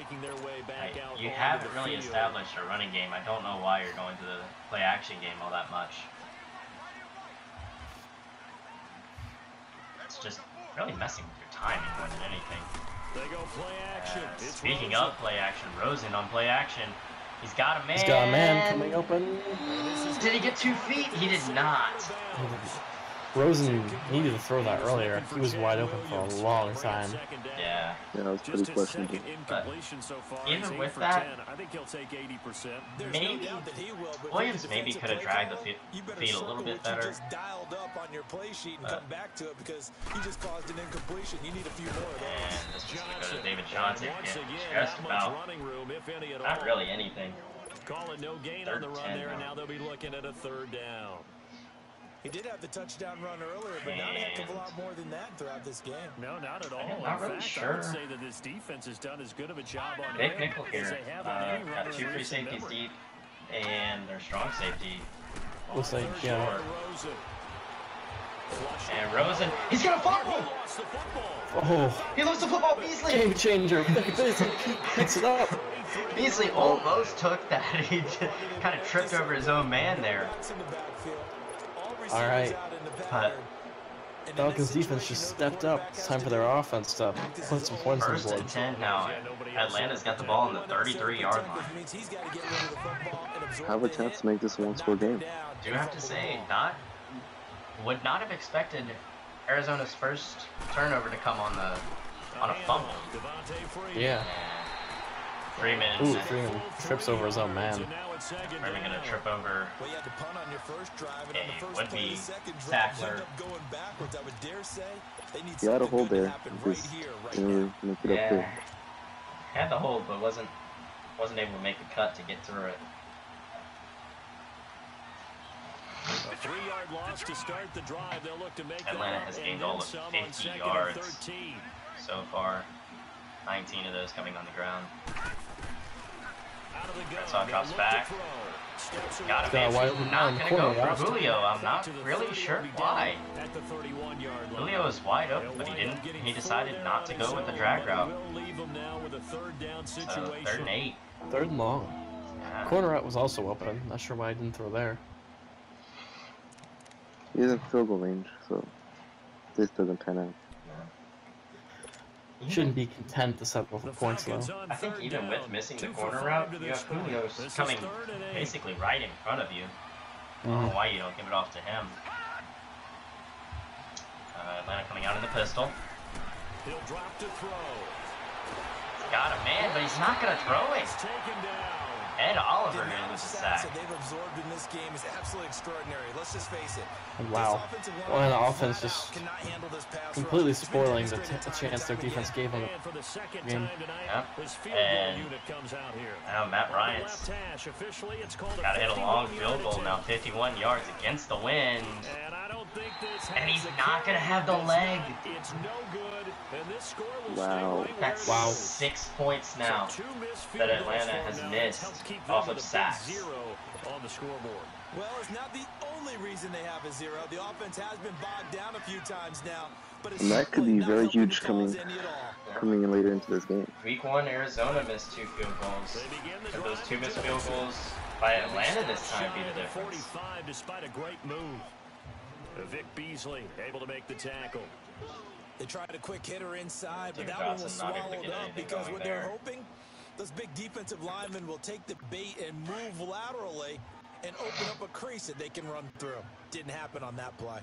You haven't really established a running game. I don't know why you're going to the play action game all that much. It's just really messing with your timing more than anything. They go play action. Speaking of play action, Rosen on play action. He's got a man. He's got a man coming open. Did he get 2 feet? He did not. Rosen needed to throw that earlier. He was wide open for a long time. Yeah. Yeah, that was pretty questionable. But even with that, I think he'll take 80%. maybe Williams maybe could have dragged the feet a little bit better. Just dialed up on your play sheet and come back to it because he just caused an incompletion. You need a few more of those. And this is going to go to David Johnson. Just about not really anything. Calling no gain on the run there, and now they'll be looking at a 3rd down. He did have the touchdown run earlier, but not a heck of a lot more than that throughout this game. No, not at all. I'm not really sure. I would say that this defense has done as good of a job on Big him nickel as here. they have on any Got runner 2 in free recent safeties memory. deep, and their strong safety. Looks like, yeah. And Rosen, he's gonna fumble! Oh, He lost the football, Beasley! game changer. Beasley picks it up. Beasley almost took that. He kind of tripped over his own man there. All right. But Falcons defense just stepped up. It's time for their offense to put some points on the 1st board. and 10 now. Atlanta's got the ball on the 33-yard line. Have a chance to make this a one-score game. Do have to say, would not have expected Arizona's first turnover to come on a fumble. Yeah. Freeman. Ooh, Freeman trips over his own man. Freeman gonna trip over Well, you had to punt on your first drive, and on the a first would-be play of the second drive, you tackler. end up going backwards. I would dare say they need He had a something hold good to there. happen right Just here, right didn't really make it up there. Had the hold, but wasn't able to make the cut to get through it. A 3-yard loss to start the drive. They'll look to make Atlanta has gained all of 50 yards so far. 19 of those coming on the ground. Bradshaw drops back. Got a man. Not going to go for Julio. I'm not really sure why. Julio is wide open, but he didn't. He decided not to go with the drag route. So 3rd and 8. 3rd and long. Yeah. Corner route was also open. Not sure why I didn't throw there. He's in field goal range, so this doesn't pan out. Shouldn't be content to settle for points though. I think even with missing the corner route, you have Julio coming basically right in front of you. I don't know why you don't give it off to him. Atlanta coming out in the pistol. He'll drop to throw. Got a man, but he's not going to throw it. Ed Oliver in with the sack. They've absorbed in this game is absolutely extraordinary. Let's just face it. Wow. Well, and the offense just completely spoiling the chance their defense gave them the game. Yep. And now Matt Ryan's got to hit a long field goal now, 51 yards against the wind. And he's not going to have the leg. Wow. That's 6 points now that Atlanta has missed off of sacks. Well, it's not the only reason they have a 0. The offense has been bogged down a few times now, but it's And that could be very huge coming coming in later into this game. Week 1, Arizona missed 2 field goals. Could those 2 missed field goals by Atlanta this time be the difference? 45 despite a great move. Vic Beasley able to make the tackle. They tried a quick hitter inside, but David that one was Johnson not able to swallowed get up anything because going what they're there. hoping, those big defensive linemen will take the bait and move laterally and open up a crease that they can run through. Didn't happen on that play.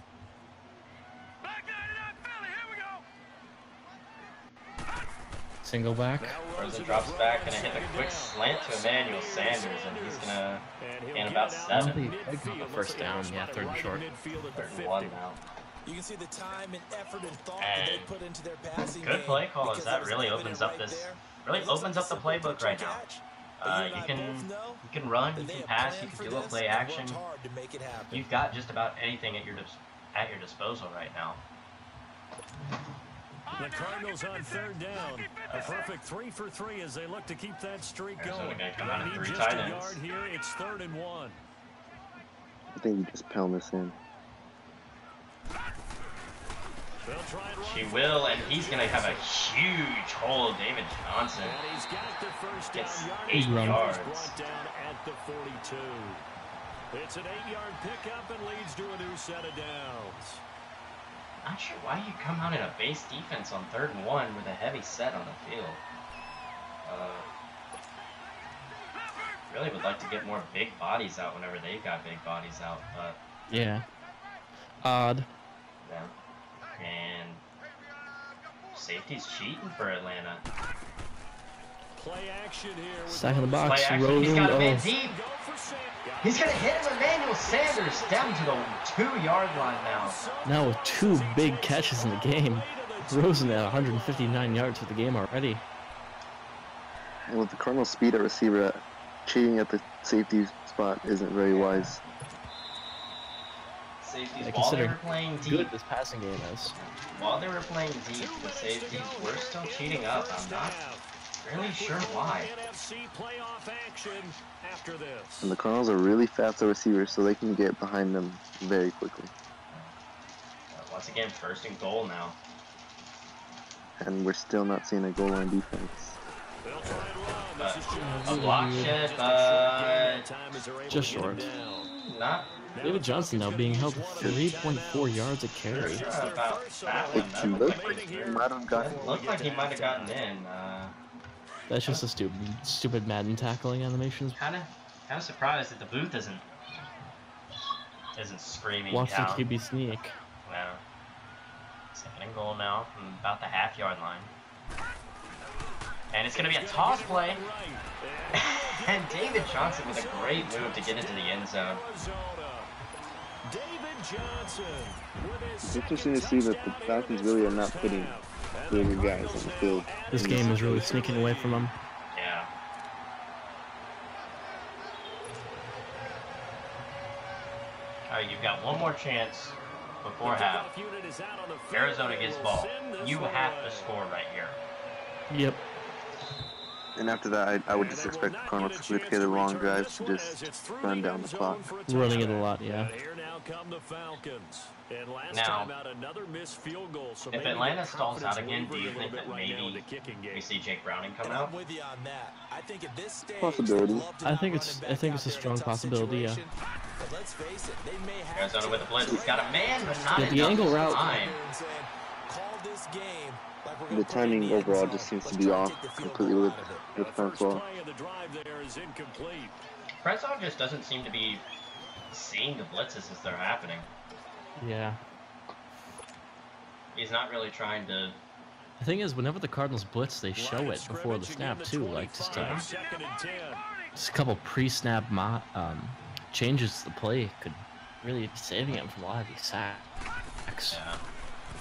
Single back. Rosen drops back, gonna hit a quick slant to Emmanuel Sanders, and he's gonna gain about 7. First down, yeah, 3rd and short. 3rd and 1 now. You can see the time and effort and thought that they put into their passing game. Good play call, as because that was really evident opens up right this, there. really It looks opens like up the a simple playbook pitch right and now. catch, but You and I can both know run, that you they can have pass, you planned can for do a this play and action. worked hard to make it happen. You've got just about anything at your disposal right now. The Cardinals on 3rd down. A perfect 3 for 3 as they look to keep that streak Arizona going. gonna come out of They need 3 just tight a ends. yard here. It's 3rd and 1. I think you just pound this in. They'll try and run She for will, it. and he's gonna have a huge hole. David Johnson And he's got the first down gets yard. 8 yards. Brought down at the 42. It's an 8-yard pickup and leads to a new set of downs. Not sure why you come out in a base defense on 3rd and 1 with a heavy set on the field. Really would like to get more big bodies out whenever they've got big bodies out, but Yeah. Odd. yeah. And safety's cheating for Atlanta. Play action here. With Sack in the box. Play action. He's got a man Oh. deep. Go for Sam. He's gonna hit him, Emmanuel Sanders down to the 2-yard line now. Now with 2 big catches in the game. Rosen at 159 yards for the game already. And with the Cardinals' speed at receiver, cheating at the safety spot isn't very wise. Safeties, Yeah, while they considering were playing Good deep, this passing game is. while they were playing deep, the safeties were still cheating up. I'm not really sure why. NFC playoff action after this. And the Cardinals are really fast at receivers, so they can get behind them very quickly. Once again, 1st and goal now. And we're still not seeing a goal line defense. They'll try and run. This is A block shit, but Just short. not David Johnson now being held 3.4 yards a carry. sure about that It one. That looked looked like like, he might have gotten. it looked like he might have gotten in. That's just a stupid Madden tackling animations. Kind of surprised that the booth isn't screaming Watch the down. QB sneak. Well, 2nd and goal now from about the half-yard line. And it's going to be a toss play. And David Johnson with a great move to get into the end zone. David Johnson with his It's interesting to see that the Falcons really are not putting bigger guys on the field. This game is really sneaking away from him. Yeah. Alright, you've got one more chance before half. Arizona gets ball. You have to score right here. Yep. And after that, I would just expect the Cardinals to put together long drives to just run down the clock. Running it a lot, yeah. Here now come the Falcons. And last Now, time out, another missed field goal. So if maybe Atlanta their stalls out confidence again, do you wavering a think little that bit right now in maybe the kicking game. we see Jake Browning come And out? I'm with you on that. I think at this stage, Possibility. they'd love to I have think running it's- back I think out it's a there in strong tough possibility, yeah. situation. But let's face it, they may have Arizona to with the blitz. He's got a man, but not Yeah, the enough angle route- time. Call this game like we're The gonna put it in timing the end overall zone. just seems to Let's be try and off take the field completely goal with out of it. the The defense first wall. play of the drive there is incomplete. Preston just doesn't seem to be seeing the blitzes as they're happening. Yeah. He's not really trying to. The thing is, whenever the Cardinals blitz, they show Line it of before the scrimmage snap again, too. Like just, 25, 2nd and 10. just a couple pre-snap changes to the play could really be saving him from a lot of these sacks. Yeah.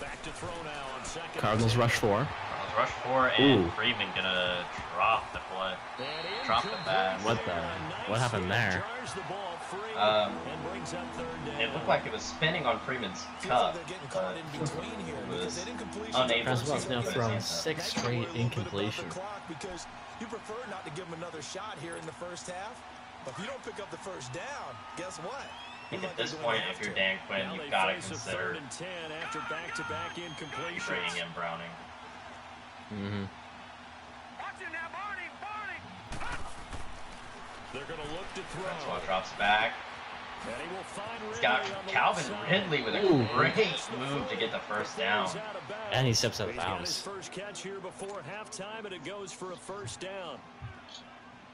Back to throw now on 2nd. Cardinals rush 4. Cardinals rush 4, and Ooh. Freeman gonna drop the play. Drop the pass. What happened there? It looked like it was spinning on Freeman's cup, They're getting but caught in between here it because was that incompletion unable Francois to now put his thrown hands up. 6 straight incompletions. Because you prefer not to give them another shot here in the first half, but if you don't pick up the first down, guess what? I think at this point, if you're Dan Quinn, you've got to consider after back-to-back bringing incompletions. in Browning. Mm-hmm. They're going to look to throw. Francois drops back. And he will find He's got Ridley on the Calvin outside. Ridley with a Ooh. great move to get the first down. And he steps out of He's got his bounds. first catch here before halftime, and it goes for a first down.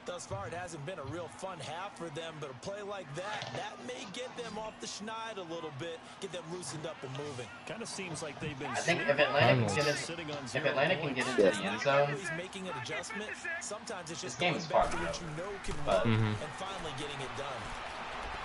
Thus far, it hasn't been a real fun half for them, but a play like that may get them off the schneid a little bit, get them loosened up and moving. Kind of seems like they've been I think if Atlanta can get sitting on if 0 Atlanta can get into It's the end not zone, always making an adjustment. Sometimes it's just This game going is back far to from what over. you know can But- work Mhm. and finally getting it done.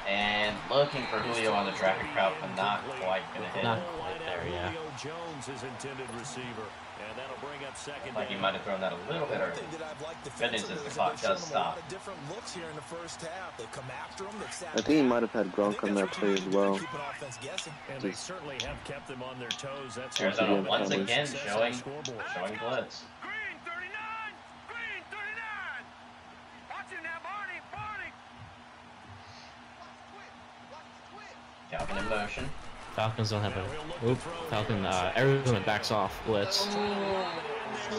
and looking for Julio on the traffic route, but not quite gonna hit. Not quite there, yeah. Julio Jones, his intended receiver, and that'll bring up second Like he down. might have thrown that a little bit One early. thing that I've liked Good news is defensively the is clock that they've does shown them a stop. lot of different looks here in the first half. They've come after them, they've sat I think he back. might have had I Gronk think on that's that what play you as need to do well. to keep an offense guessing. And they certainly have kept them on their toes. That's Arizona Again, once Cowboys. again success on showing the scoreboard. blitz. Green 39! Green 39! Watching that Barney! Barney! Calvin in motion. Falcons don't have a. Oop. Falcon. Arizona backs off. Blitz.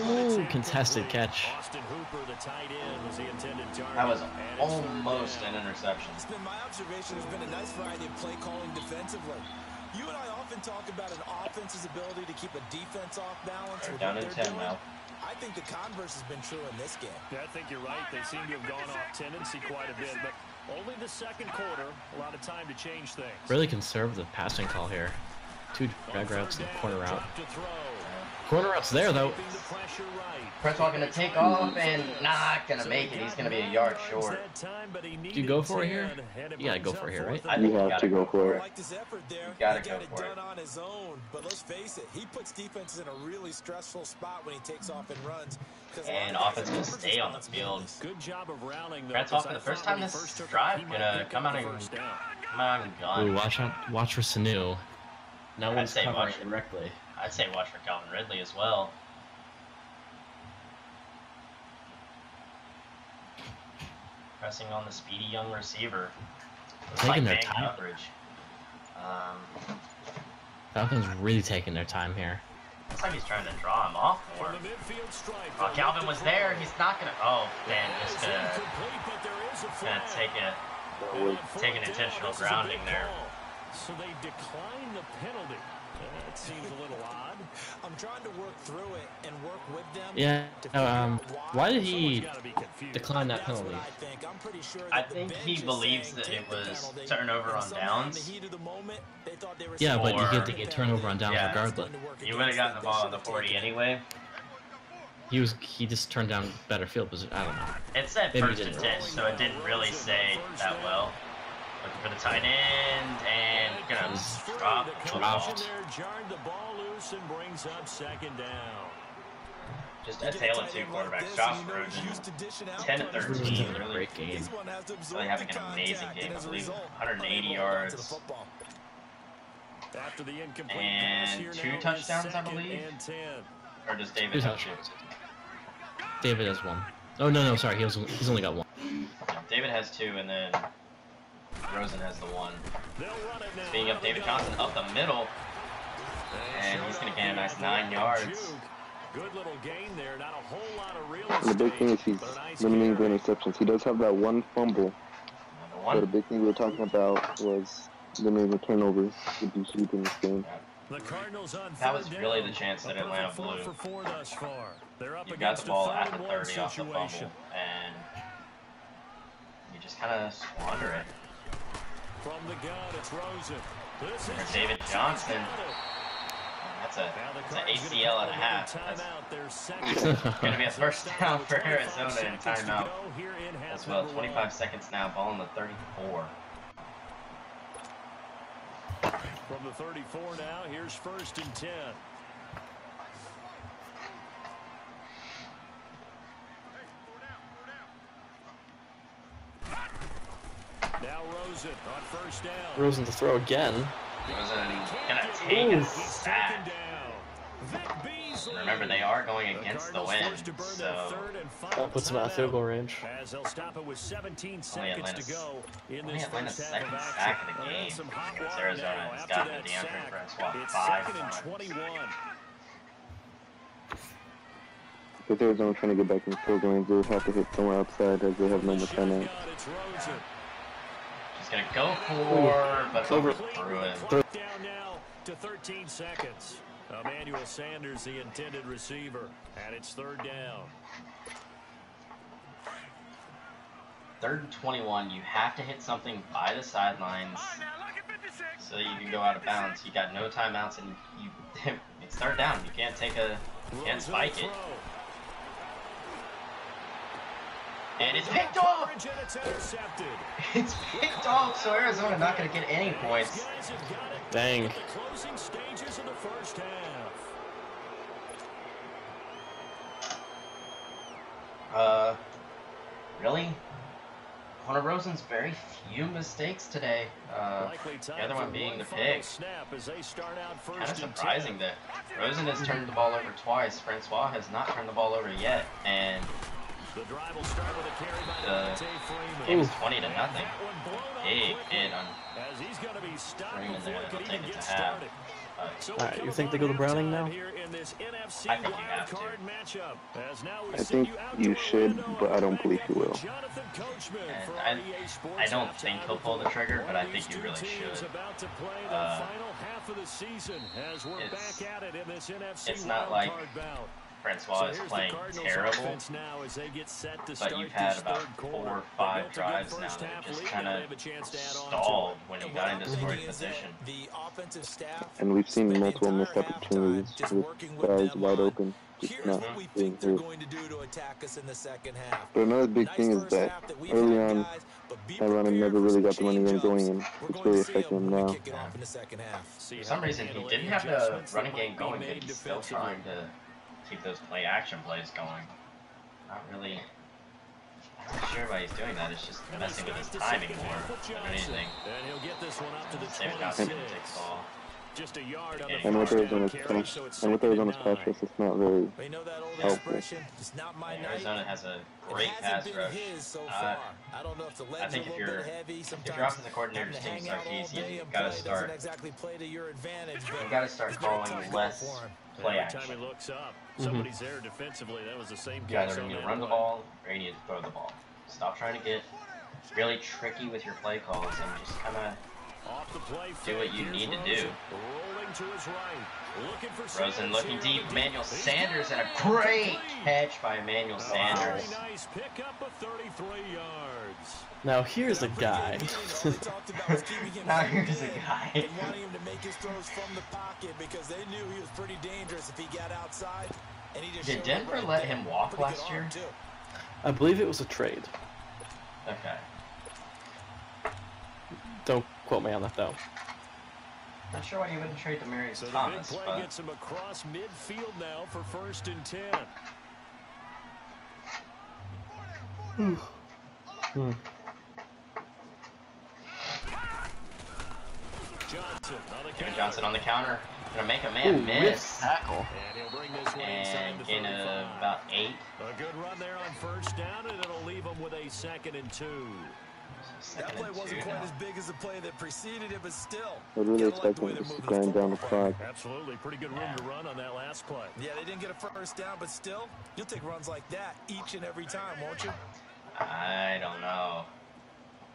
Ooh, contested catch. Austin Hooper, the tight end, was the intended target. That was And it's third almost down. an interception. It's been my observation, there's been a nice variety of play calling defensively. You and I often talk about an offense's ability to keep a defense off balance They're with down what in they're 10 doing. now. I think the converse has been true in this game. Yeah, I think you're right. They seem to have gone off tendency quite a bit, but only the second quarter. A lot of time to change things. Really conservative passing call here. 2 drag routes and corner route. Drop to throw. Corner route's there though. Keeping the pressure right. Francois gonna take off and not gonna make it. He's gonna be a yard short. Do you go for it here? You gotta go for it here, right? I You think have gotta to go for I it. liked his effort there. gotta He got go it for it. done on his own. But let's face it, he puts defenses in a really stressful spot when he takes off and runs. 'Cause a lot And of guys offense have will different stay on the field. responsibilities. Good job of rallying. Francois for the first time this drive gonna come out and gun. Ooh, watch out! Watch for Sanu. No I'd one's say covering watch- directly. I'd say watch for Calvin Ridley as well. Pressing on the speedy young receiver. Looks Taking like their man time. coverage. Falcons really taking their time here. Looks like he's trying to draw him off more. From the midfield stripe. Oh, Calvin was there. He's not gonna. Oh, man, It's just gonna incomplete, but there is a flag. take And on take an fourth intentional down, this is a grounding big there. call. So they decline the penalty. That seems a little odd. I'm trying to work through it and work with them. Yeah. to figure out Why did Someone's he gotta be confused. decline that That's what penalty? I think. I'm pretty sure I that the think bench he is believes saying, that "Take it the was penalty," turnover and on somehow in the downs. heat of the moment, they thought they were Yeah, but you Or- get to get turnover on downs Yeah, regardless. You would have gotten the ball at the 40 anyway. He just turned down better field position. I don't know. It said Maybe he first and didn't. 10, so it didn't really say that well. Looking for the tight end and gonna drop. The Dropped. collision there jarred the ball loose and brings up second down. Just a tale of two quarterbacks. Josh Rosen, 10 and 13, Rosen's having a really, great game. really having an amazing game. I believe 180 yards. After the incomplete And pass here 2 now, touchdowns, I second believe. and 10. Or does David Two have 2? touchdowns. David has 1. Oh no, sorry, he's only got 1. David has 2, and then Rosen has the 1. They'll run it now. Speaking of David Johnson up the middle, and he's gonna gain a nice 9 yards. Good little gain there. Not a whole lot of real And the big thing is he's limiting the interceptions. He does have that one fumble, Another but the 1. big thing we were talking about was limiting the turnovers would be huge in this game. The Cardinals on That was third really down. the chance that A perfect Atlanta 4 blew. for 4 thus far. They're up You got against the ball a at the 3-and-1 30 off the situation. fumble, and you just kind of squander it. From the gun, it's Rosen. This For is David Johnson. That's an ACL and a half. That's gonna be a first down for Arizona and timeout as well. 25 seconds now, ball on the 34. From the 34 now, here's 1st and 10. Now Rosen on 1st down. Rosen to throw again. Rosen gonna take a He's sack. taken down. Vic Beasley. Remember, they are going The against the Cardinals wind, forced to burn their so third and final That puts him out of field goal range. As they'll stop it with 17 seconds Atlanta's- to go in only this Atlanta's first half second of sack action. of the Well, game some hot against water Arizona now has after gotten that DeAndre sack. Francois It's 5 2nd and times. 21. With Arizona trying to get back in the field range, they'll have to hit somewhere outside as they have no more timeouts. He's gonna go for, but overthrew him. Down now to 13 seconds. Emmanuel Sanders, the intended receiver, and it's 3rd down. 3rd and 21. You have to hit something by the sidelines so that you can go out of bounds. You got no timeouts, and you it's 3rd down. You can't spike it. And it's picked off! It's picked off, so Arizona not going to get any points. Dang. Closing stages of the first half. Really? One of Rosen's very few mistakes today. The other one being the pick. Kind of surprising that Rosen has turned the ball over twice. Francois has not turned the ball over yet, and the game is 20-0. Big hit on Freeman there. They'll take it to half. Alright, you think they go to Browning now? I think you have to. I think you should, but I don't believe you will. And I don't think he'll pull the trigger, but I think you really should. It's not like Francois is playing terrible, but you've had about 4 or 5 drives now that just kind of stalled when he got into scoring position. And we've seen multiple missed opportunities with guys wide open, just not being hit. But another big thing is that early on, Atlanta never really got the running game going, and it's really affecting him now. For some reason, he didn't have the running game going, but he's still trying to keep those play-action plays going. Not really. I'm not sure why he's doing that. It's just messing with his timing more than anything. David Johnson didn't take the ball. And with Arizona's pass rush, it's not very helpful. Arizona has a great pass rush. I think if your offensive coordinator's team Sarkisian, you've got to start calling less play action. Somebody's there defensively. That was the same. You either need to run the ball or you need to throw the ball. Stop trying to get really tricky with your play calls and just kind of do what you need to do. Rosen looking deep. Emmanuel Sanders, and a great catch by Emmanuel Sanders. Nice pickup of 33 yards. Now here's a guy. Now here's a guy. Wanting him to make his throws from the pocket because they knew he was pretty dangerous if he got outside. And he just Did Denver let him walk last year? I believe it was a trade. Okay. Don't quote me on that though. Not sure why you wouldn't trade Demaryius So Thomas, the big play gets him across midfield now for 1st and 10. Johnson on the counter. Gonna make a man miss. Tackle. And gain about 8. A good run there on 1st down, and it'll leave him with a 2nd and 2. That play wasn't quite as big as the play that preceded it, but still. I really expect them to just grind down the clock. Absolutely, pretty good room to run on that last play. Yeah, they didn't get a 1st down, but still, you'll take runs like that each and every time, won't you? I don't know.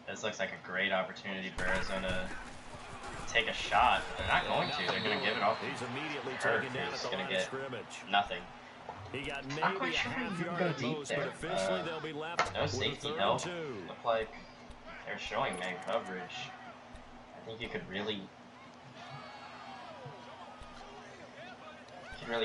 This looks like a great opportunity for Arizona to take a shot. They're not going to. They're going to give it off. He's immediately Kirk, taken down who's at the going line to of get scrimmage. nothing. He got Not quite maybe a sure half you can yard go at deep most, there. but officially they'll be left No with a safety 3rd help. and 2. Look like they're showing man coverage. I think you could really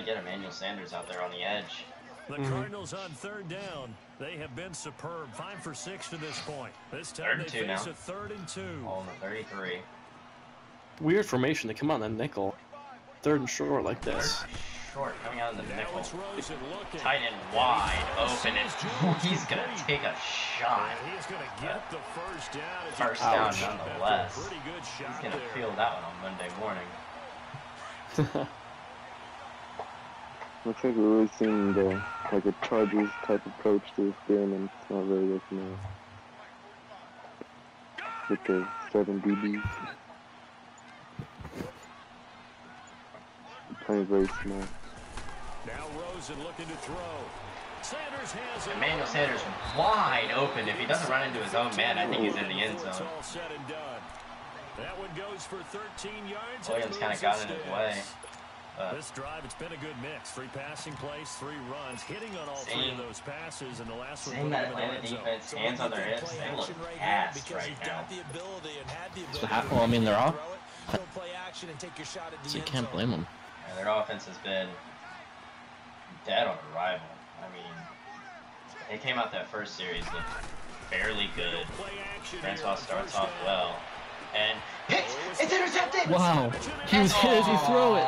get Emmanuel Sanders out there on the edge. The Cardinals on 3rd down. They have been superb. 5 for 6 to this point. This time 3rd and 2 they face now. a 3rd and 2. All in the 33. Weird formation to come on that nickel. 3rd and short like this. Short coming out in the Now nickel. it's Rosen looking. Tight end wide open, and he's gonna take a shot. And he's going to get the 1st down. As he First comes down up nonetheless. after a pretty good shot He's gonna there. feel that one on Monday morning. Looks like we're really seeing the like a Chargers type approach to this game, and it's not really working out. With the 7 DBs. Playing very small. Now Rosen looking to throw. Sanders has Emmanuel Sanders wide open. If he doesn't run into his own man, I think he's in the end zone. All said and done. That one goes for 13 yards. Williams kind of got in his way. This drive, it's been a good mix. 3 passing plays, 3 runs, hitting on all 3 of those passes, and the last one. Seeing that Atlanta defense, hands on their hips, they look gassed right now. Well, I mean, they're all. So you can't blame them. Yeah, their offense has been dead on arrival. I mean, they came out that first series looked fairly good. Francois starts off well. And hits! It's intercepted! Wow. He was hit as he threw it.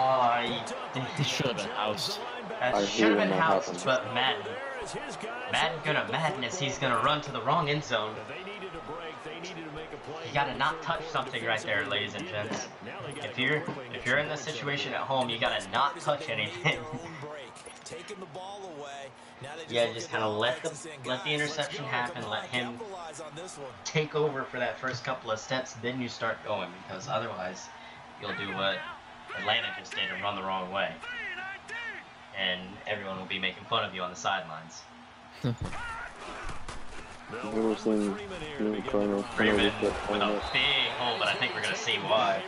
He should have been housed. That should have been housed, but Madden gonna madness. He's gonna run to the wrong end zone. You gotta not touch something right there, ladies and gents. If you're in this situation at home, you gotta not touch anything. Yeah, just kind of let the interception happen, let him take over for that first couple of steps, then you start going, because otherwise you'll do what Atlanta just did and run the wrong way. And everyone will be making fun of you on the sidelines. We're seeing new Cardinals Freeman with a big hole, but I think we're going to see why.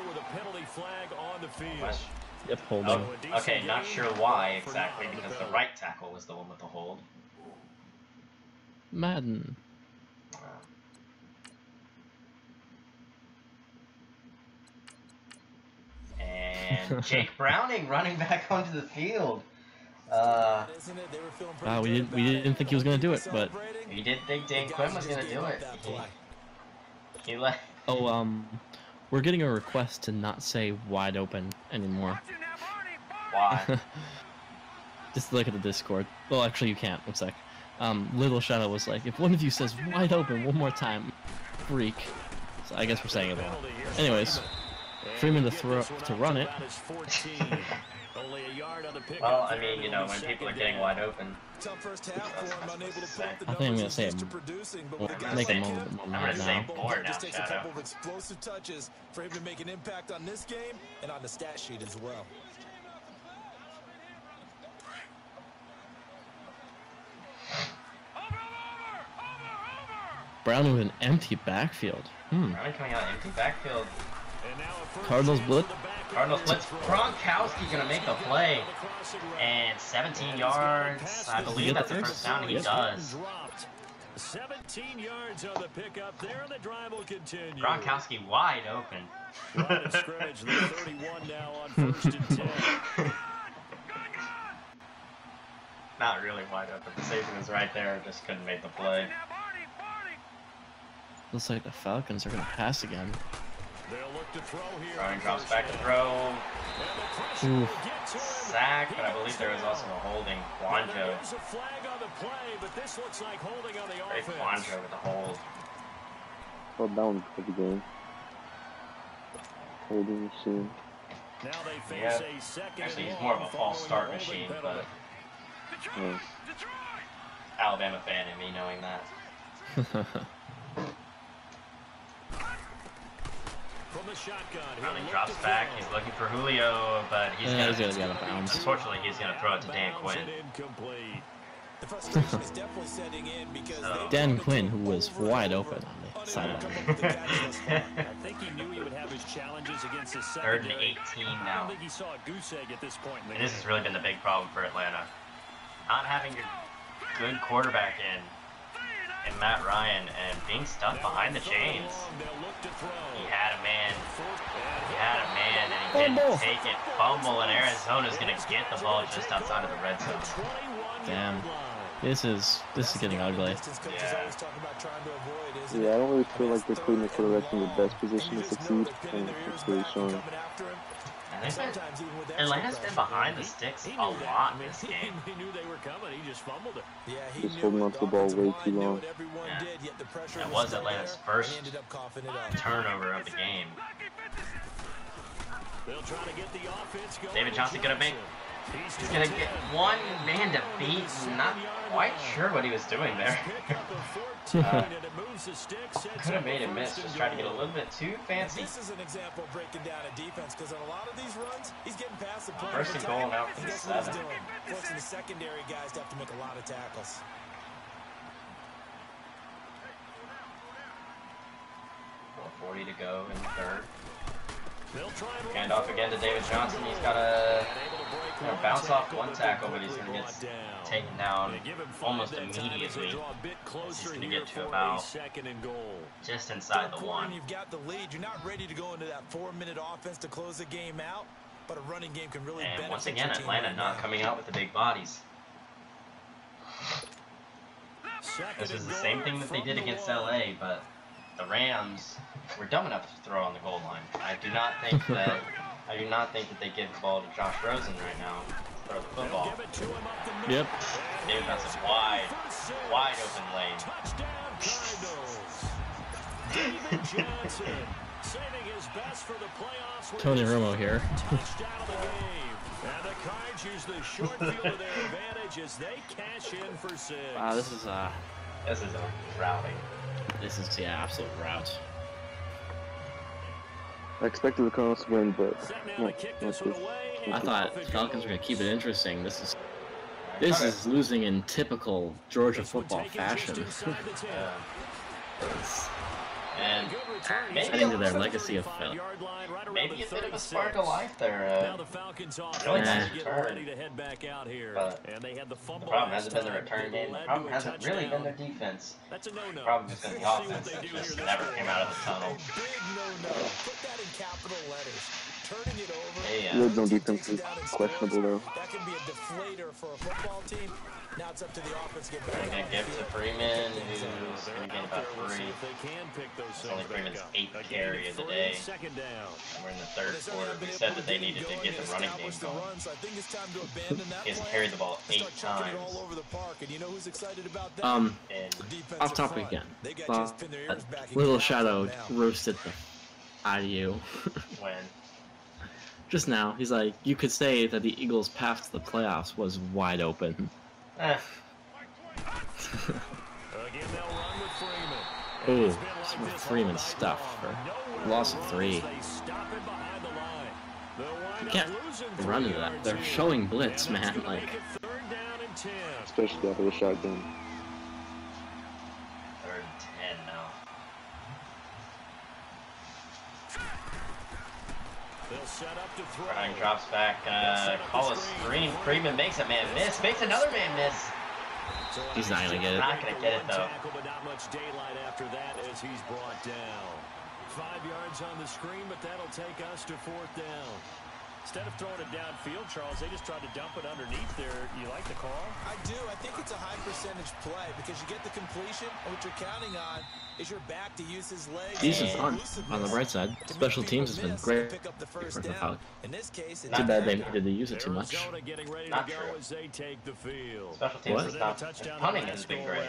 Yep, holding. Oh, okay, not sure why exactly, because the right tackle was the one with the hold. Madden. And Jake Browning running back onto the field. Wow, we didn't think he was gonna do it, but we did think Dan Quinn was gonna do it. He left. Oh, we're getting a request to not say wide open anymore. Why? Just look at the Discord. Well, actually, you can't. One sec. Little Shadow was like, if one of you says wide open one more time, freak. So I guess we're saying it all. Anyways, Freeman to run it. Well, I mean, you know, when people are getting wide open. I think I'm gonna say it. Make it a little bit more mad now. More now, Shadow. Explosive touches for him to make an impact on this game and on the stat sheet as well. Browning with an empty backfield. Browning coming out empty backfield. Cardinals blitz. Cardinals blitz. Gronkowski gonna make a play. And 17 yards. I believe that's the first down. He does. 17 yards on the pickup there, and the drive will continue. Gronkowski wide open. Line of scrimmage, the 31 now on 1st and 10. Not really wide open. The safety was right there, just couldn't make the play. Looks like the Falcons are gonna pass again. They'll look to throw here. Browning drops back to throw. Ooh. Sack, but I believe there was also a holding. Quanjo. There's a flag on the play, but this looks like holding on the Great offense. Quanjo with the hold. Well, down for the game. Holding machine. Now they face a second. Actually, he's more of a false start machine, but Alabama fan in me knowing that. From the shotgun. Browning drops back. He's looking for Julio, but he's gonna get out of bounds. Unfortunately, he's gonna throw it to Dan Quinn. The frustration is definitely setting in because Dan Quinn, who was wide open on the sideline. I think he knew he would have his challenges against his secondary. 3rd and 18 I now. don't think he saw a goose egg at this point in the And this game. has really been the big problem for Atlanta. Not having a good quarterback in Matt Ryan and being stuck behind the chains. He had a man, and he didn't take it. Fumble, and Arizona's gonna get the ball just outside of the red zone. Damn, this is getting ugly. Yeah, I don't really feel like they're putting the quarterback in the best position to succeed, and it's really showing. Atlanta's been behind the sticks a lot this game. He knew they were coming. He just fumbled it. Just holding on to the ball way too long. That was Atlanta's first turnover of the game. They'll try to get the offense going. David Johnson gonna make He's gonna get one man to beat. Not quite sure what he was doing there. Could have made him miss. Just trying to get a little bit too fancy. This is an example of breaking down a defense because on a lot of these runs, he's getting past the point. First and goal now for the 7. Forcing the secondary guys to have to make a lot of tackles. 4:40 to go in the 3rd. Hand off again to David Johnson. He's got to bounce off one tackle, but he's going to get taken down almost immediately. He's going to get to about just inside the 1. You've got the lead. You're not ready to go into that 4-minute offense to close the game out, but a running game can really benefit. And once again, Atlanta not coming out with the big bodies. This is the same thing that they did against LA, but the Rams were dumb enough to throw on the goal line. I do not think that they give the ball to Josh Rosen right now to throw the football. Yep. David Johnson wide open lane. Tony Romo here. And the Cards use the short field to their advantage as they cash in for 6. Wow, this is a routing. This is absolute rout. I expected the Cardinals to win, but I thought Falcons were gonna keep it interesting. This is losing in typical Georgia football fashion. And heading to their legacy of failure. Maybe a bit of a spark of life there. Really nice return. But the problem hasn't been the return game. The problem hasn't really been their defense. The problem has been the offense that just never came out of the tunnel. Red zone defense is questionable though. That can be a deflator for a football team. Now it's up to the offense to get better. We're going to give to Freeman, who's going to get about 3. It's only Freeman's 8th carry of the day. And we're in the 3rd quarter. We said that they needed to get the running game going. He hasn't carried the ball 8 times. Off topic again. Little Shadow roasted the out of you. When? Just now, he's like, you could say that the Eagles' path to the playoffs was wide open. Ooh, some Freeman stuff for loss of 3. You can't run into that. They're showing blitz, man. Like, especially after the shotgun. 3rd and 10 now. Ryan drops back, call a screen. Freeman makes a man miss, makes another man miss. He's not gonna get it. Not gonna get it though. But not much daylight after that as he's brought down. 5 yards on the screen, but that'll take us to 4th down. Instead of throwing it downfield, Charles, they just tried to dump it underneath there. You like the call? I do. I think it's a high percentage play because you get the completion, and what you're counting on is your back to use his legs. Decent on the right side. Special teams has been great for the Falcons. In this case, Too bad they needed to use it too much. Not true. Special teams is not. Punting has been great.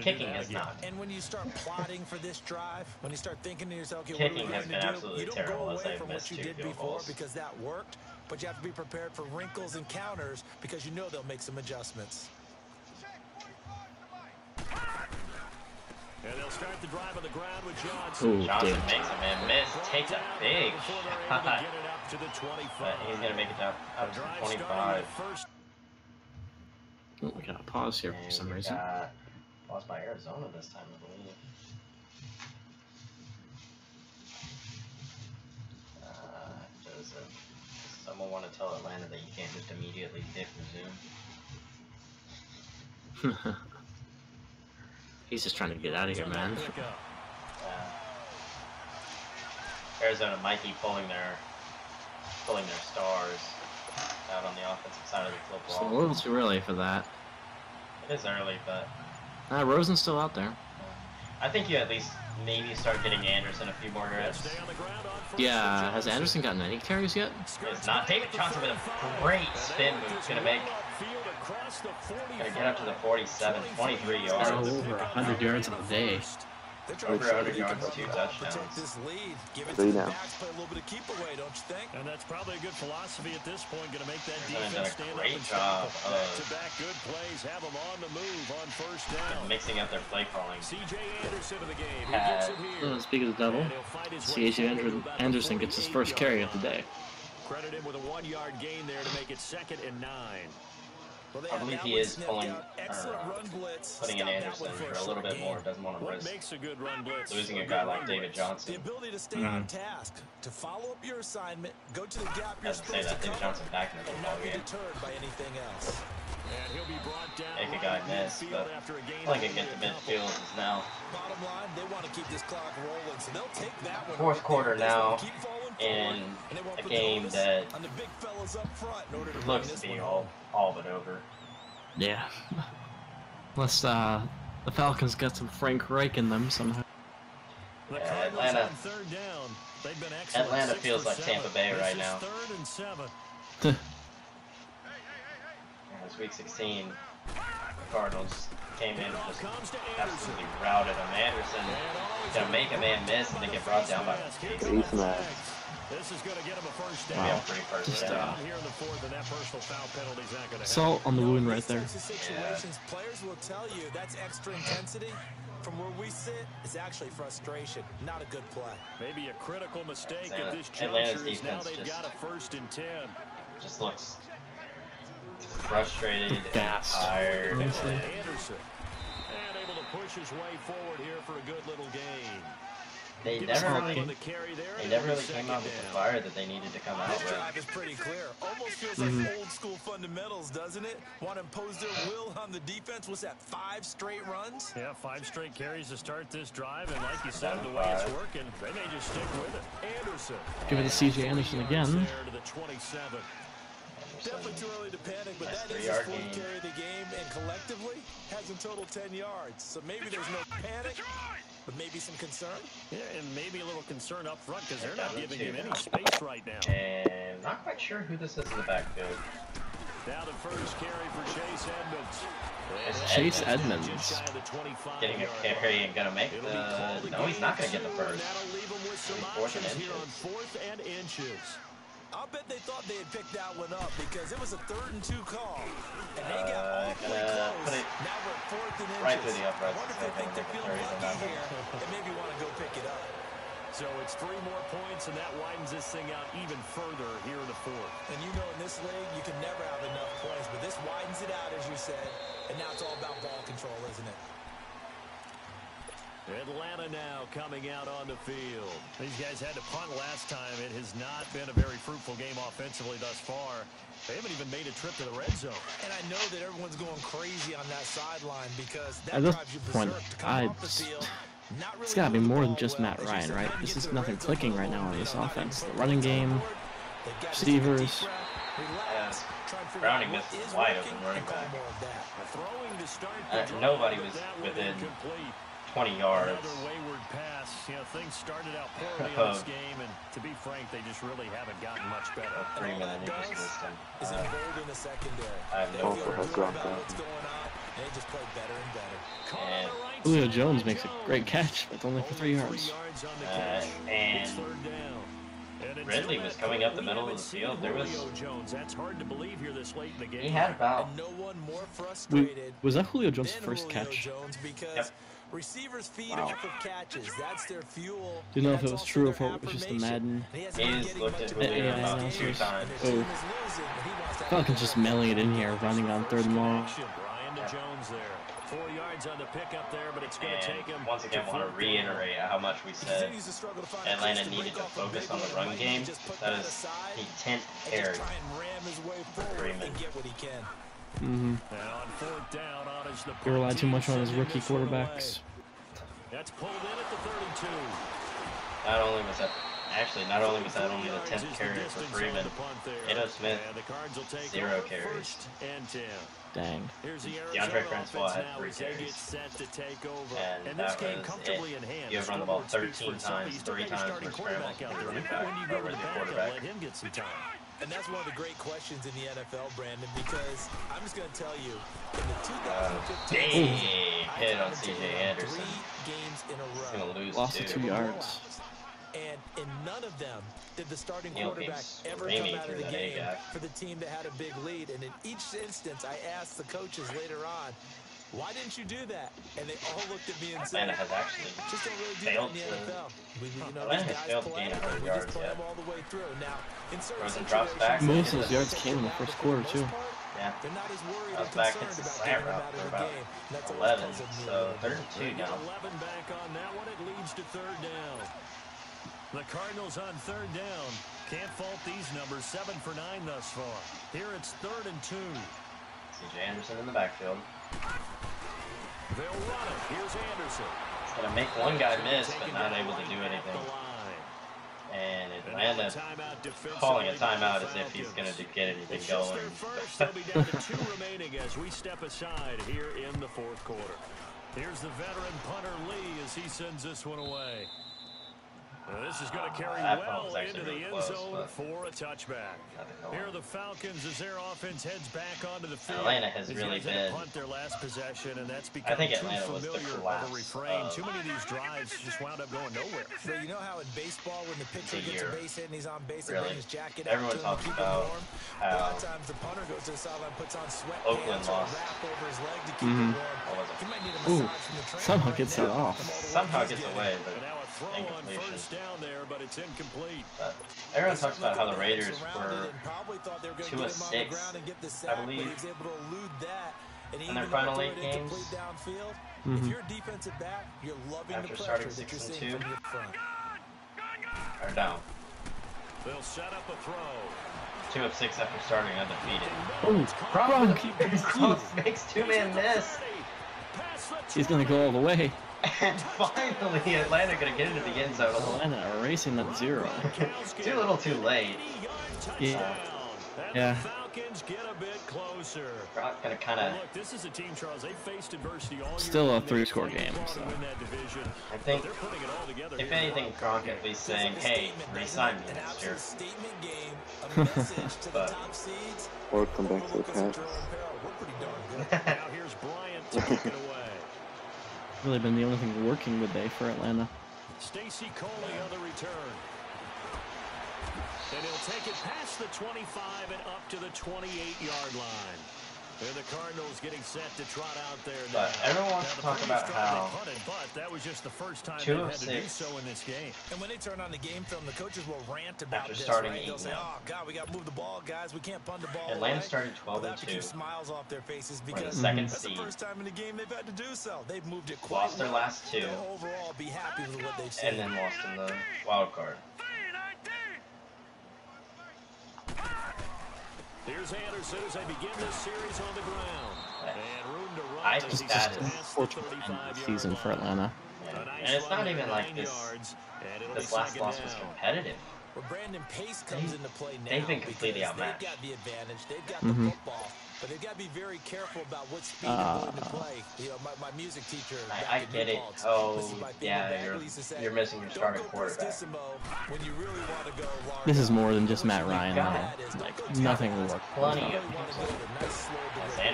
Kicking is not. And when you start plotting for this drive, when you start thinking to yourself, okay, kicking has been absolutely terrible as they've missed 2 field goals. Because that worked, but you have to be prepared for wrinkles and counters because you know they'll make some adjustments. And they'll start the drive on the ground with Johnson. Ooh, Johnson makes a man miss, takes a big shot. But he's going to make it up to the 25. Oh, we got a pause here for some reason. Lost by Arizona this time, I believe. Does someone want to tell Atlanta that you can't just immediately hit resume? He's just trying to get out of here, man. Arizona might be pulling their stars out on the offensive side of the It's a football. little too early for that. It is early, but Rosen's still out there. I think you at least maybe start getting Anderson a few more reps. Yeah, has Anderson gotten any carries yet? It's not. David Johnson with a great spin move. It's gonna get up to the 47, 23 yards. Over 100 yards in a day. They're trying Over to 100 yards, 2 protect touchdowns. this lead. Give it to 3 the now. backs, play a little bit of keep away, don't you think? And that's probably a good philosophy at this point. Going to make that They've done defense a stand up great and stop job them. of Back-to-back good plays. Have them on the move on first down. mixing up their play calling. C.J. Anderson of the game. He gets it here. Speaking of the devil, And he'll fight his way C.J. forward to about the Anderson gets his first carry of the 48-yard day. line. Credit him with a 1-yard gain there to make it 2nd and 9. Well, I believe he is pulling, putting in Anderson for a little bit more. Doesn't want to What risk makes a good run blitz? losing a guy like David Johnson. The ability to stay on task, to follow up your assignment, go to the gap you're Doesn't say supposed that to David cover, Johnson back in the and football not be game. deterred by anything else. And he'll be brought down. Make a guy right miss, midfield but after a gain I think of it gets only to a couple. midfield is now. Bottom line, they want to keep this clock rolling, so they'll take that one. Fourth quarter They just wanna now keep falling in forward, and they won't a put the game onus that on the big fellas up front in order to bring looks this to be one home. all but over. Yeah. Unless the Falcons got some Frank Reich in them somehow. The Yeah, Cardinals Atlanta- on 3rd down. They've been excellent. Atlanta 6 feels for like 7. Tampa Bay This right is now. 3rd and 7. It was week 16. The Cardinals came in and just Comes to Anderson. absolutely routed him. Anderson gonna make a man miss and then get brought down by Ace Max. This is going to get him a first down. maybe a free first Just, down. Here in the 4th, and that personal foul penalty's not going to Salt on the wound right there. These types of situations, players will tell you that's extra intensity. From where we sit, it's actually frustration, not a good play. Maybe a critical mistake Yeah, at this Atlanta's juncture is now defense they've just- got a 1st and 10. Just looks frustrated and Gassed, tired. honestly. And Anderson. And able to push his way forward here for a good little gain. they Gets never on really, the carry there, they and never it'll really be came 2nd out with the down. fire that they needed to come out This with. drive is pretty clear. Almost feels like old school fundamentals, doesn't it? Want to impose their will on the defense. Was that 5 straight runs? Yeah, 5 straight carries to start this drive, and like you said, the way it's working, they may just stick with it. Anderson. Give it to C.J. Anderson again. There to the 27. Definitely too early to panic, but Nice that is his 3-yard 4th gain. carry of the game, and collectively has in total 10 yards. So maybe there's no panic, but maybe some concern. Yeah, and maybe a little concern up front because they're Yeah, not me giving too. him any space right now. And not quite sure who this is in the backfield. Now the first carry for Chase Edmonds. It's Chase Edmonds. Edmonds. Just shy of the 25 Getting a yard carry line. and gonna make It'll be called the. a No, he's gain not gonna get the of 2, and first. that'll leave him with some It'll be 4th and options here on inches. 4th and inches. I'll bet they thought they had picked that one up because it was a 3rd and 2 call. And they got awfully Gonna close. put it Now we're at 4th and inches. right through the I uprights. wonder if So they I think can they're make a feeling 30 on lucky that here and maybe want to go pick it up. So it's 3 more points, and that widens this thing out even further here in the 4th. And you know in this league, you can never have enough points, but this widens it out, as you said, and now it's all about ball control, isn't it? Atlanta now coming out on the field. These guys had to punt last time. It has not been a very fruitful game offensively thus far. They haven't even made a trip to the red zone. And I know that everyone's going crazy on that sideline because that At this drives you point, berserk to come off the field. Not really It's got to be moving the more than ball just well. Matt As you Ryan, said, right? trying to This get is to the nothing red zone clicking right now in this offense. The running game, receivers. Browning missed a wide open running back. Throwing to start the drive, Nobody but was that one within incomplete. 20 yards. Another wayward pass. You know, things started out poorly in this game, and to be frank, they just really haven't gotten much better. 3 minutes, he just missed him. Is emboldened the secondary. I have They no feel clue. good about what's going on, and they just play better and better. Caught on the right Julio side, Jones Julio makes a great catch, but only for 3 yards. on the catch. And It's 3rd down. And until Ridley that was coming point, up the we middle of haven't the seen field. There was Julio Jones. That's hard to believe here this late in the game. he had about And no one more frustrated Was that Julio Jones' than first Julio catch? Jones because Yep. receivers feed Wow. off of catches. That's their fuel. Didn't know if That's it was also true or their if it was just the affirmation. Madden. And he hasn't been He's getting looked much at of a Julio break about this 2 game, times. and their team is losing, and he wants to have Falcons a just good mailing it in here, running on 3rd and long. Brian to Jones there. 4 yards on the pickup there, but it's going to take him. And once again, to want to 4th down. reiterate how much we said continues to struggle to find a Atlanta place to needed break to off a focus big on the one. run Might game. just put That that is aside the 10th and carry. just try and ram his way forward Freeman. and get what he can. Mm-hmm. And on 4th down, on is the They rely punt too much team, on his sending rookie this one away. quarterbacks. That's pulled in at the 32. Not only was that only the 10th carry for Freeman, Ado Smith, And the Cards will take 0 over carries. 1st and 10. Dang. Here's the DeAndre Arizona Francois offense had now 3 as they get carries. set to take over. And this that game was comfortably it. in hand. You have run the ball 13 times, 3 times for scrambles quarterback with out the there. running When back, you go to over the the backup, quarterback. let him get some time. And that's one of the great questions in the NFL, Brandon, because I'm just going to tell you, in the 2015 Dang, season, hit I on counted CJ to Anderson. 3 games in a He's row. gonna lose Lost to 2 2. yards. And in none of them did the starting Neil quarterback keeps ever screaming come out of through the that game A-gap. for the team that had a big lead. And in each instance, I asked the coaches later on, why didn't you do that? And they all looked at me and said, Atlanta has actually just don't really do that failed in the to. NFL. Atlanta has failed to play gain them, 100 we yards just play yet. them all the way through. Now, in certain Rosen drops back. situations, Most of hits those yards came in the first quarter, too. Yeah. they're not as worried Drops or back, concerned hits a about slant getting them route out for of the about game. And that's always 11. puzzled me a So little bit. 32 now. 11 back on that one. It leads to third down. The Cardinals on third down. Can't fault these numbers. 7 for 9 thus far. Here it's 3rd and 2. CJ Anderson in the backfield. They'll run it. Here's Anderson. It's gonna make one guy miss, but not able to do anything. And Atlanta calling a timeout as if he's gonna get anything It's just going. their first. They'll be down to 2 remaining as we step aside here in the 4th quarter. Here's the veteran punter Lee as he sends this one away. This is going to carry That well was actually into the really end close, zone but for a touchback. Here are the Falcons as their offense heads back onto the field. Atlanta has These really guys had to been. punt their last possession, and that's I become think too Atlanta was the familiar of a collapse refrain. of Too many of these drives just wound up going nowhere. So you know how in baseball, when the pitcher The gets a year. base hit and he's on base and Really. brings his jacket out Everyone to him talks to keep him about warm, a how lot of times the punter goes to the sideline, puts on Oakland sweatpants or a lost. wrap over his leg to keep him warm. What was it? He might need a Ooh, massage from the trainer somehow right gets now that off. from all the work Somehow he's gets getting. away, And but now a throw on incompletion. first down there, but it's incomplete. But everyone talks about how the Raiders Surrounded were and probably thought they were going to 2 get of him on the 6, ground and get the I sack, but believe, he was able to elude that. And in their even final though 8 it games. incomplete downfield, if you're a defensive back, you're loving After the starting pressure that you're 6 and seeing 2. from your front. are down. They'll set up a throw. 2 of 6 after starting undefeated. Oh, Problem Gronk! makes 2-man miss. He's going to go all the way. And finally, Atlanta gonna get into the end zone. Atlanta erasing that 0. Too little, too late. Yeah. Yeah. Falcons get a bit closer. Gronk gonna kind of. Look, this is a team, Charles. They faced adversity all year. Still a long. They 3-score played game, hard to so. win that division. I think, They're putting it all together if here. anything, Gronk at least saying, "Hey, re-sign me next year." Statement game, a message to the But- top seeds. Or come back to the Lucas and pass. Jerome Peril, we're pretty darn good. Now here's Bryant to kick it away. Really been the only thing working today for Atlanta. Stacy Coley on the return. And he'll take it past the 25 and up to the 28-yard line. And the Cardinals getting set to trot out there now. But everyone wants to talk about how punted, but that was just the first time 2 they of had to do 6 so in this game. And when they turn on the game film, the coaches will rant about after this, starting right? They'll 8 say, now. "Oh God, we got to move the ball, guys. We can't punt the ball." Atlanta away." started 12 But and that 2. keeps smiles off their faces We're the because second that's the seed. first time in the game they've had to do so. They've moved it quite Lost their well. last 2, They'll overall be happy with what they've seen. and then lost in the wild card. Here's Anderson as they begin this series on the ground. And room to run I as think he that gets is past the Fortunate 35-yard season for line. Atlanta. And it's not even like this. This last loss was competitive. Well, Brandon, pace comes into play now. They've been completely because outmatched. They've got the advantage. They've got the football. But they've got to be very careful about what speed they're going to play. You know, my music teacher. I get it. Oh, yeah, you're missing your starting quarterback. When you really want to go large. This is more than just Matt Ryan. God. Like, nothing will work. Plenty of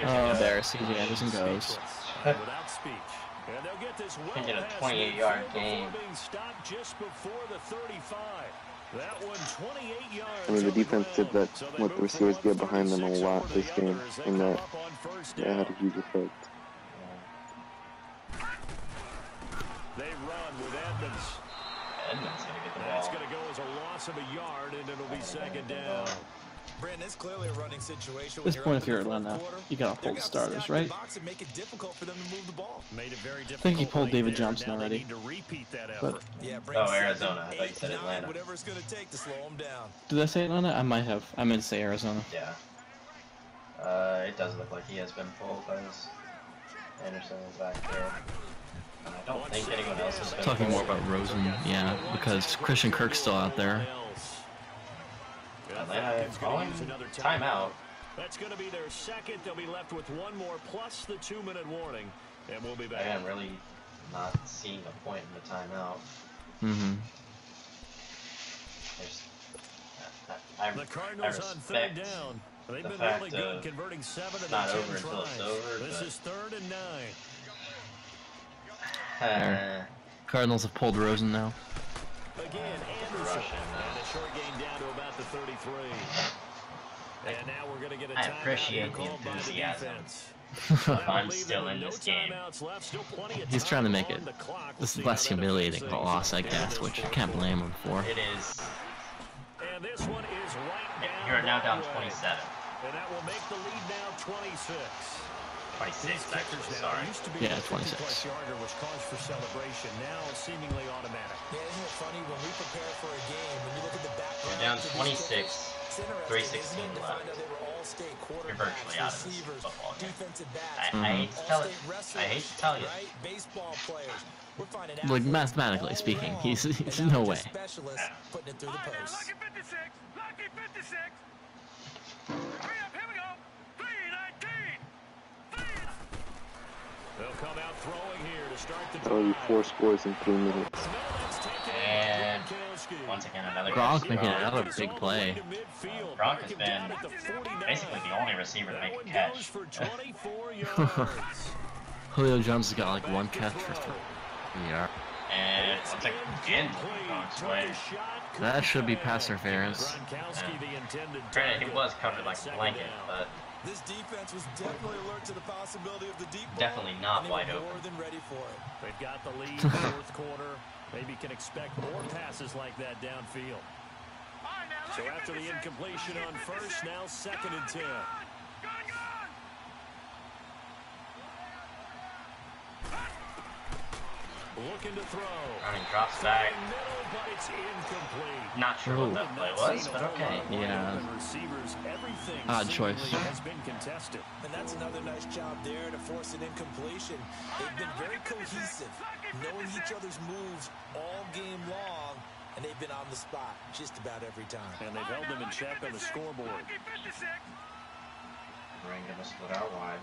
Oh, there CJ Anderson goes. Without speech. And they'll get this well Get a past 28-yard midfield gain. before being stopped just before the 35. That one 28 yards. I mean, the on the defense did ground. that. So they Let the move receivers from get behind them a 136 lot over this to game, cover as they and come that up on first had a down. huge effect. They run with Edmonds. Edmonds gonna get the That's ball. going to go as a loss of a yard, and it'll be second down. Brandon, it's clearly a running situation. At this When point, up if you're in the fourth Atlanta, quarter, you gotta they're hold gonna starters, stack the right? box and make it difficult for them to move the ball. Made it very difficult. I think he pulled right David there. Johnson Now they already. need to repeat that But- effort. Yeah, bring Oh, 7, Arizona. I thought you 8, said 9, Atlanta. whatever it's going to take to slow them down. Did I say Atlanta? I might have. I meant to say Arizona. Yeah. It does look like he has been pulled because Anderson is back there. And I don't think anyone else has been Talking more pulled. about Rosen, yeah, because Christian Kirk's still out there. Atlanta calling timeout. That's going to be their second. They'll be left with one more plus the 2-minute warning, and we'll be back. Again, really not seeing a point in the timeout. Mm-hmm. There's, The Cardinals on third down. They've been really good converting 7 of their 10 tries. This is 3rd and 9. Cardinals have pulled Rosen now. Again, Anderson. And a short gain down to about the 33. And now we're going to get a timeout. I appreciate the enthusiasm. I'm still in this game. He's trying to make it this less humiliating of a loss, I guess, which I can't blame him for. It is. And this one is right down. You're now down 27. And that will make the lead now 26. 26, actually, sorry. Yeah, 26. Yarder was cause for celebration, now seemingly automatic. Yeah, isn't it funny when we prepare for a game, when you look at the background. We're down 26. 3:16 left. You're virtually out of this football game. I hate to tell it. I hate to tell you. Like, mathematically speaking, he's no way. Putting it through the post. Lucky 56. Lucky 56. Hurry up, here we go. 3:19. They'll come out throwing here to start the That'll be 4 scores in 3 minutes. And once again, another Gronk making another big play. Gronk has been basically the only receiver to make a catch. Julio Jones has got like 1 catch for 3 yards. And once again, Gronk's way. That should be pass interference. Granted, he was covered like a blanket, but This defense was definitely alert to the possibility of the deep ball. definitely not and wide they were open. more than ready for it. They've got the lead in the 4th quarter. Maybe can expect more passes like that downfield. So after the incompletion on first, now 2nd and 10. Looking to throw. And he drops back. Middle, but it's incomplete. Not sure what that play was, but okay. Yeah. Everything Odd choice. has been contested. And that's another nice job there to force an incompletion. They've been very cohesive, knowing each other's moves all game long, and they've been on the spot just about every time. And they've held them in check on the scoreboard. Ring gonna split out wide.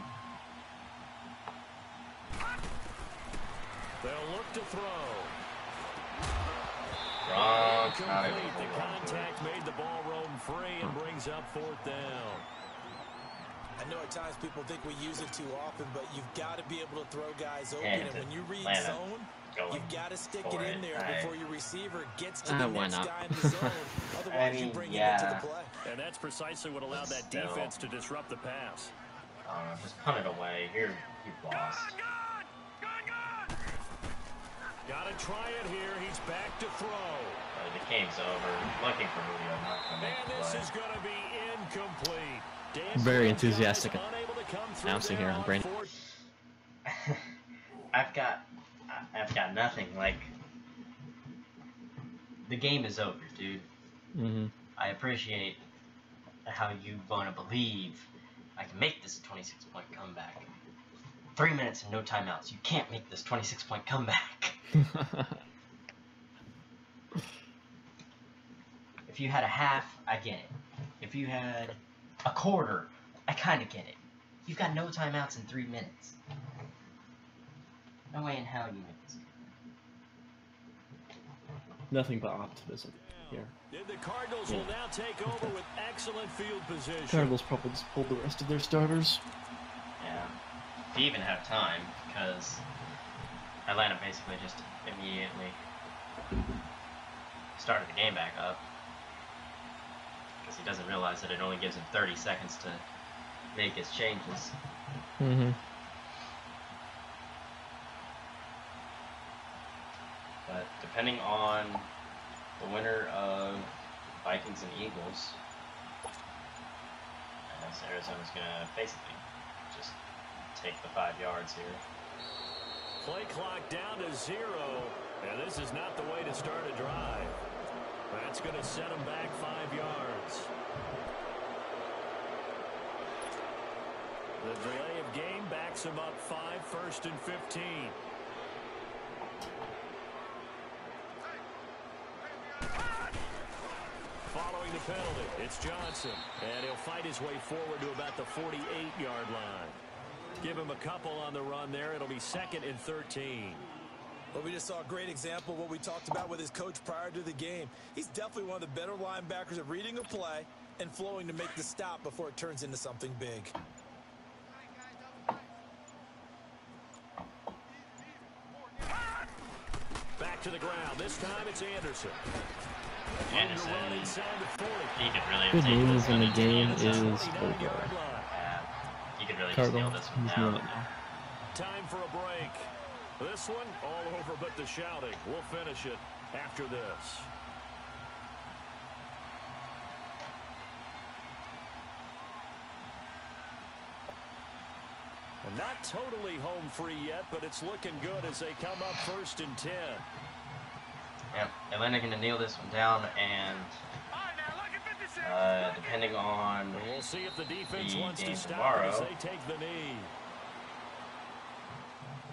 They'll look to throw. Wrong. Complete. The contact made the ball roam free and brings up 4th down. I know at times people think we use it too often, but you've got to be able to throw guys open. And And when you read Atlanta zone, you've got to stick for it in it. there before your receiver gets to the Why next not? guy in the zone. Otherwise, you bring it into the play. And that's precisely what allowed that Still. defense to disrupt the pass. Just punt it away. You've lost. Got to try it here. He's back to throw. The game's over. Looking for Julio, not to make And the this play. is going to be incomplete. Very enthusiastic Unable to come through announcing here there on on Brain. 4th. I've got nothing. Like, the game is over, dude. Mm-hmm. I appreciate how you want to believe I can make this 26-point comeback. 3 minutes and no timeouts. You can't make this 26-point comeback. If you had a half, I get it. If you had a quarter, I kind of get it. You've got no timeouts in 3 minutes. No way in hell you make this. Nothing but optimism here. The Cardinals will now take over with excellent field position. Cardinals probably just pulled the rest of their starters. Yeah. If you even have time, because Atlanta basically just immediately started the game back up. Because he doesn't realize that it only gives him 30 seconds to make his changes. Mm-hmm. But depending on the winner of Vikings and Eagles, as Arizona's going to basically just take the 5 yards here. Play clock down to 0, and this is not the way to start a drive. That's going to set them back 5 yards. The delay of game backs them up 5, 1st and 15. Following the penalty, it's Johnson, and he'll fight his way forward to about the 48-yard line. Give him a couple on the run there. It'll be 2nd and 13. Well, we just saw a great example of what we talked about with his coach prior to the game. He's definitely one of the better linebackers at reading a play and flowing to make the stop before it turns into something big. Back to the ground. This time it's Anderson. Anderson, he could really have Good taken move this in one the and game taken this is one. over. Yeah, he could really just nail Cardinals, this one he's down. doing it now. Time for a break. This one all over but the shouting. We'll finish it after this. And not totally home free yet, but it's looking good as they come up 1st and 10. Yep, Atlanta going to nail this one down, and depending on We'll see if the defense the wants game to stop tomorrow, as they take the knee.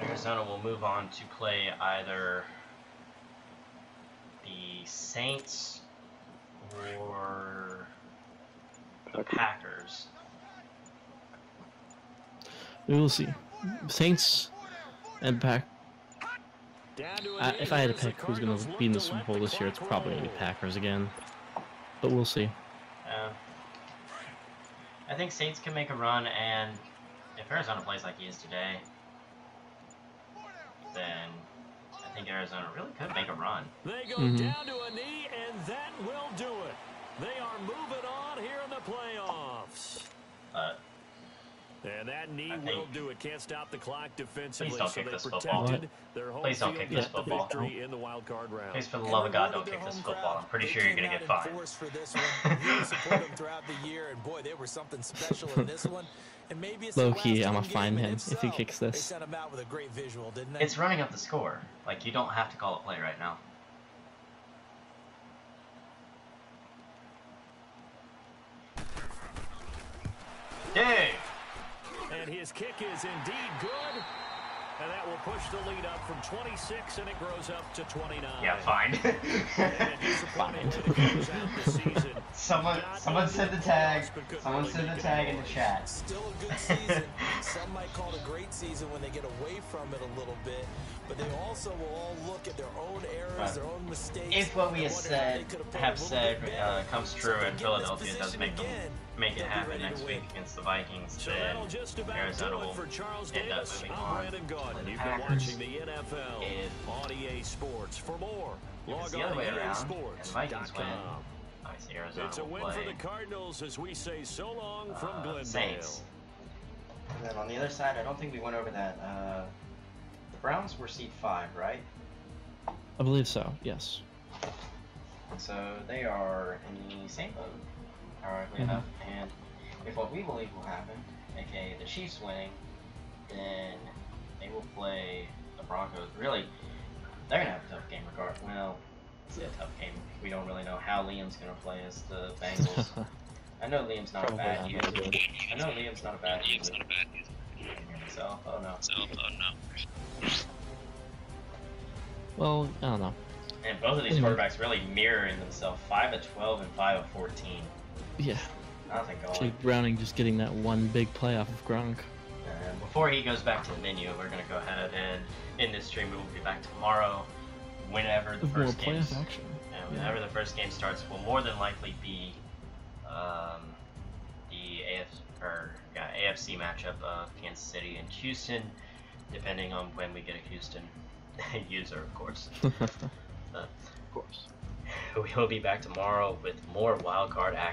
Arizona will move on to play either the Saints or the Packers. We will see. Saints and Pack. If I had to pick who's going to be in the Super Bowl this year, it's probably going to be Packers again. But we'll see. I think Saints can make a run, and if Arizona plays like he is today, then I think Arizona really could make a run. They go down to a knee, and that will do it. They are moving on here in the playoffs. And that knee will do it. Can't stop the clock defensively. Please don't kick this football. Please don't kick this football. In the wild card round. Please, for the love of God, don't kick this football. I'm pretty sure you're going to get fined. For this one. Really support them throughout the year, and boy, they were something special in this one. And maybe it's low key, I'm going to fine him if he kicks this. They sent him out with a great visual, didn't they? It's running up the score. Like, you don't have to call it play right now. Dave! And his kick is indeed good. And that will push the lead up from 26, and it grows up to 29. Yeah, fine. Someone said the tag. Someone said the tag in the chat. Still a good season. Some might call it a great season when they get away from it a little bit, but they also will all look at their own errors, their own mistakes. If what we have said comes true and Philadelphia does make it happen next week against the Vikings, then Arizona will end up moving on. You've been watching the NFL on EA Sports. For more, log the on other way to around, and the Vikings win, EASports.com. obviously Arizona It's a will win play for the Cardinals as we say so long from Glendale. Saints. And then on the other side, I don't think we went over that. The Browns were seed 5, right? I believe so, yes. So they are in the same boat, ironically enough. And if what we believe will happen, aka the Chiefs winning, then they will play the Broncos. Really, they're gonna have a tough game regardless. Well, it's a tough game. We don't really know how Liam's gonna play as the Bengals. I know Liam's not a bad user. I know Liam's not a bad user. So, oh no. Well, I don't know. And both of these quarterbacks really mirroring themselves. 5 of 12 and 5 of 14. Yeah. Nothing going. Jake Browning just getting that one big play off of Gronk. And before he goes back to the menu, we're going to go ahead and end this stream. We will be back tomorrow whenever the first game action. Whenever the first game starts, will more than likely be the AFC matchup of Kansas City and Houston, depending on when we get a Houston user, of course. Of course. We will be back tomorrow with more wildcard action.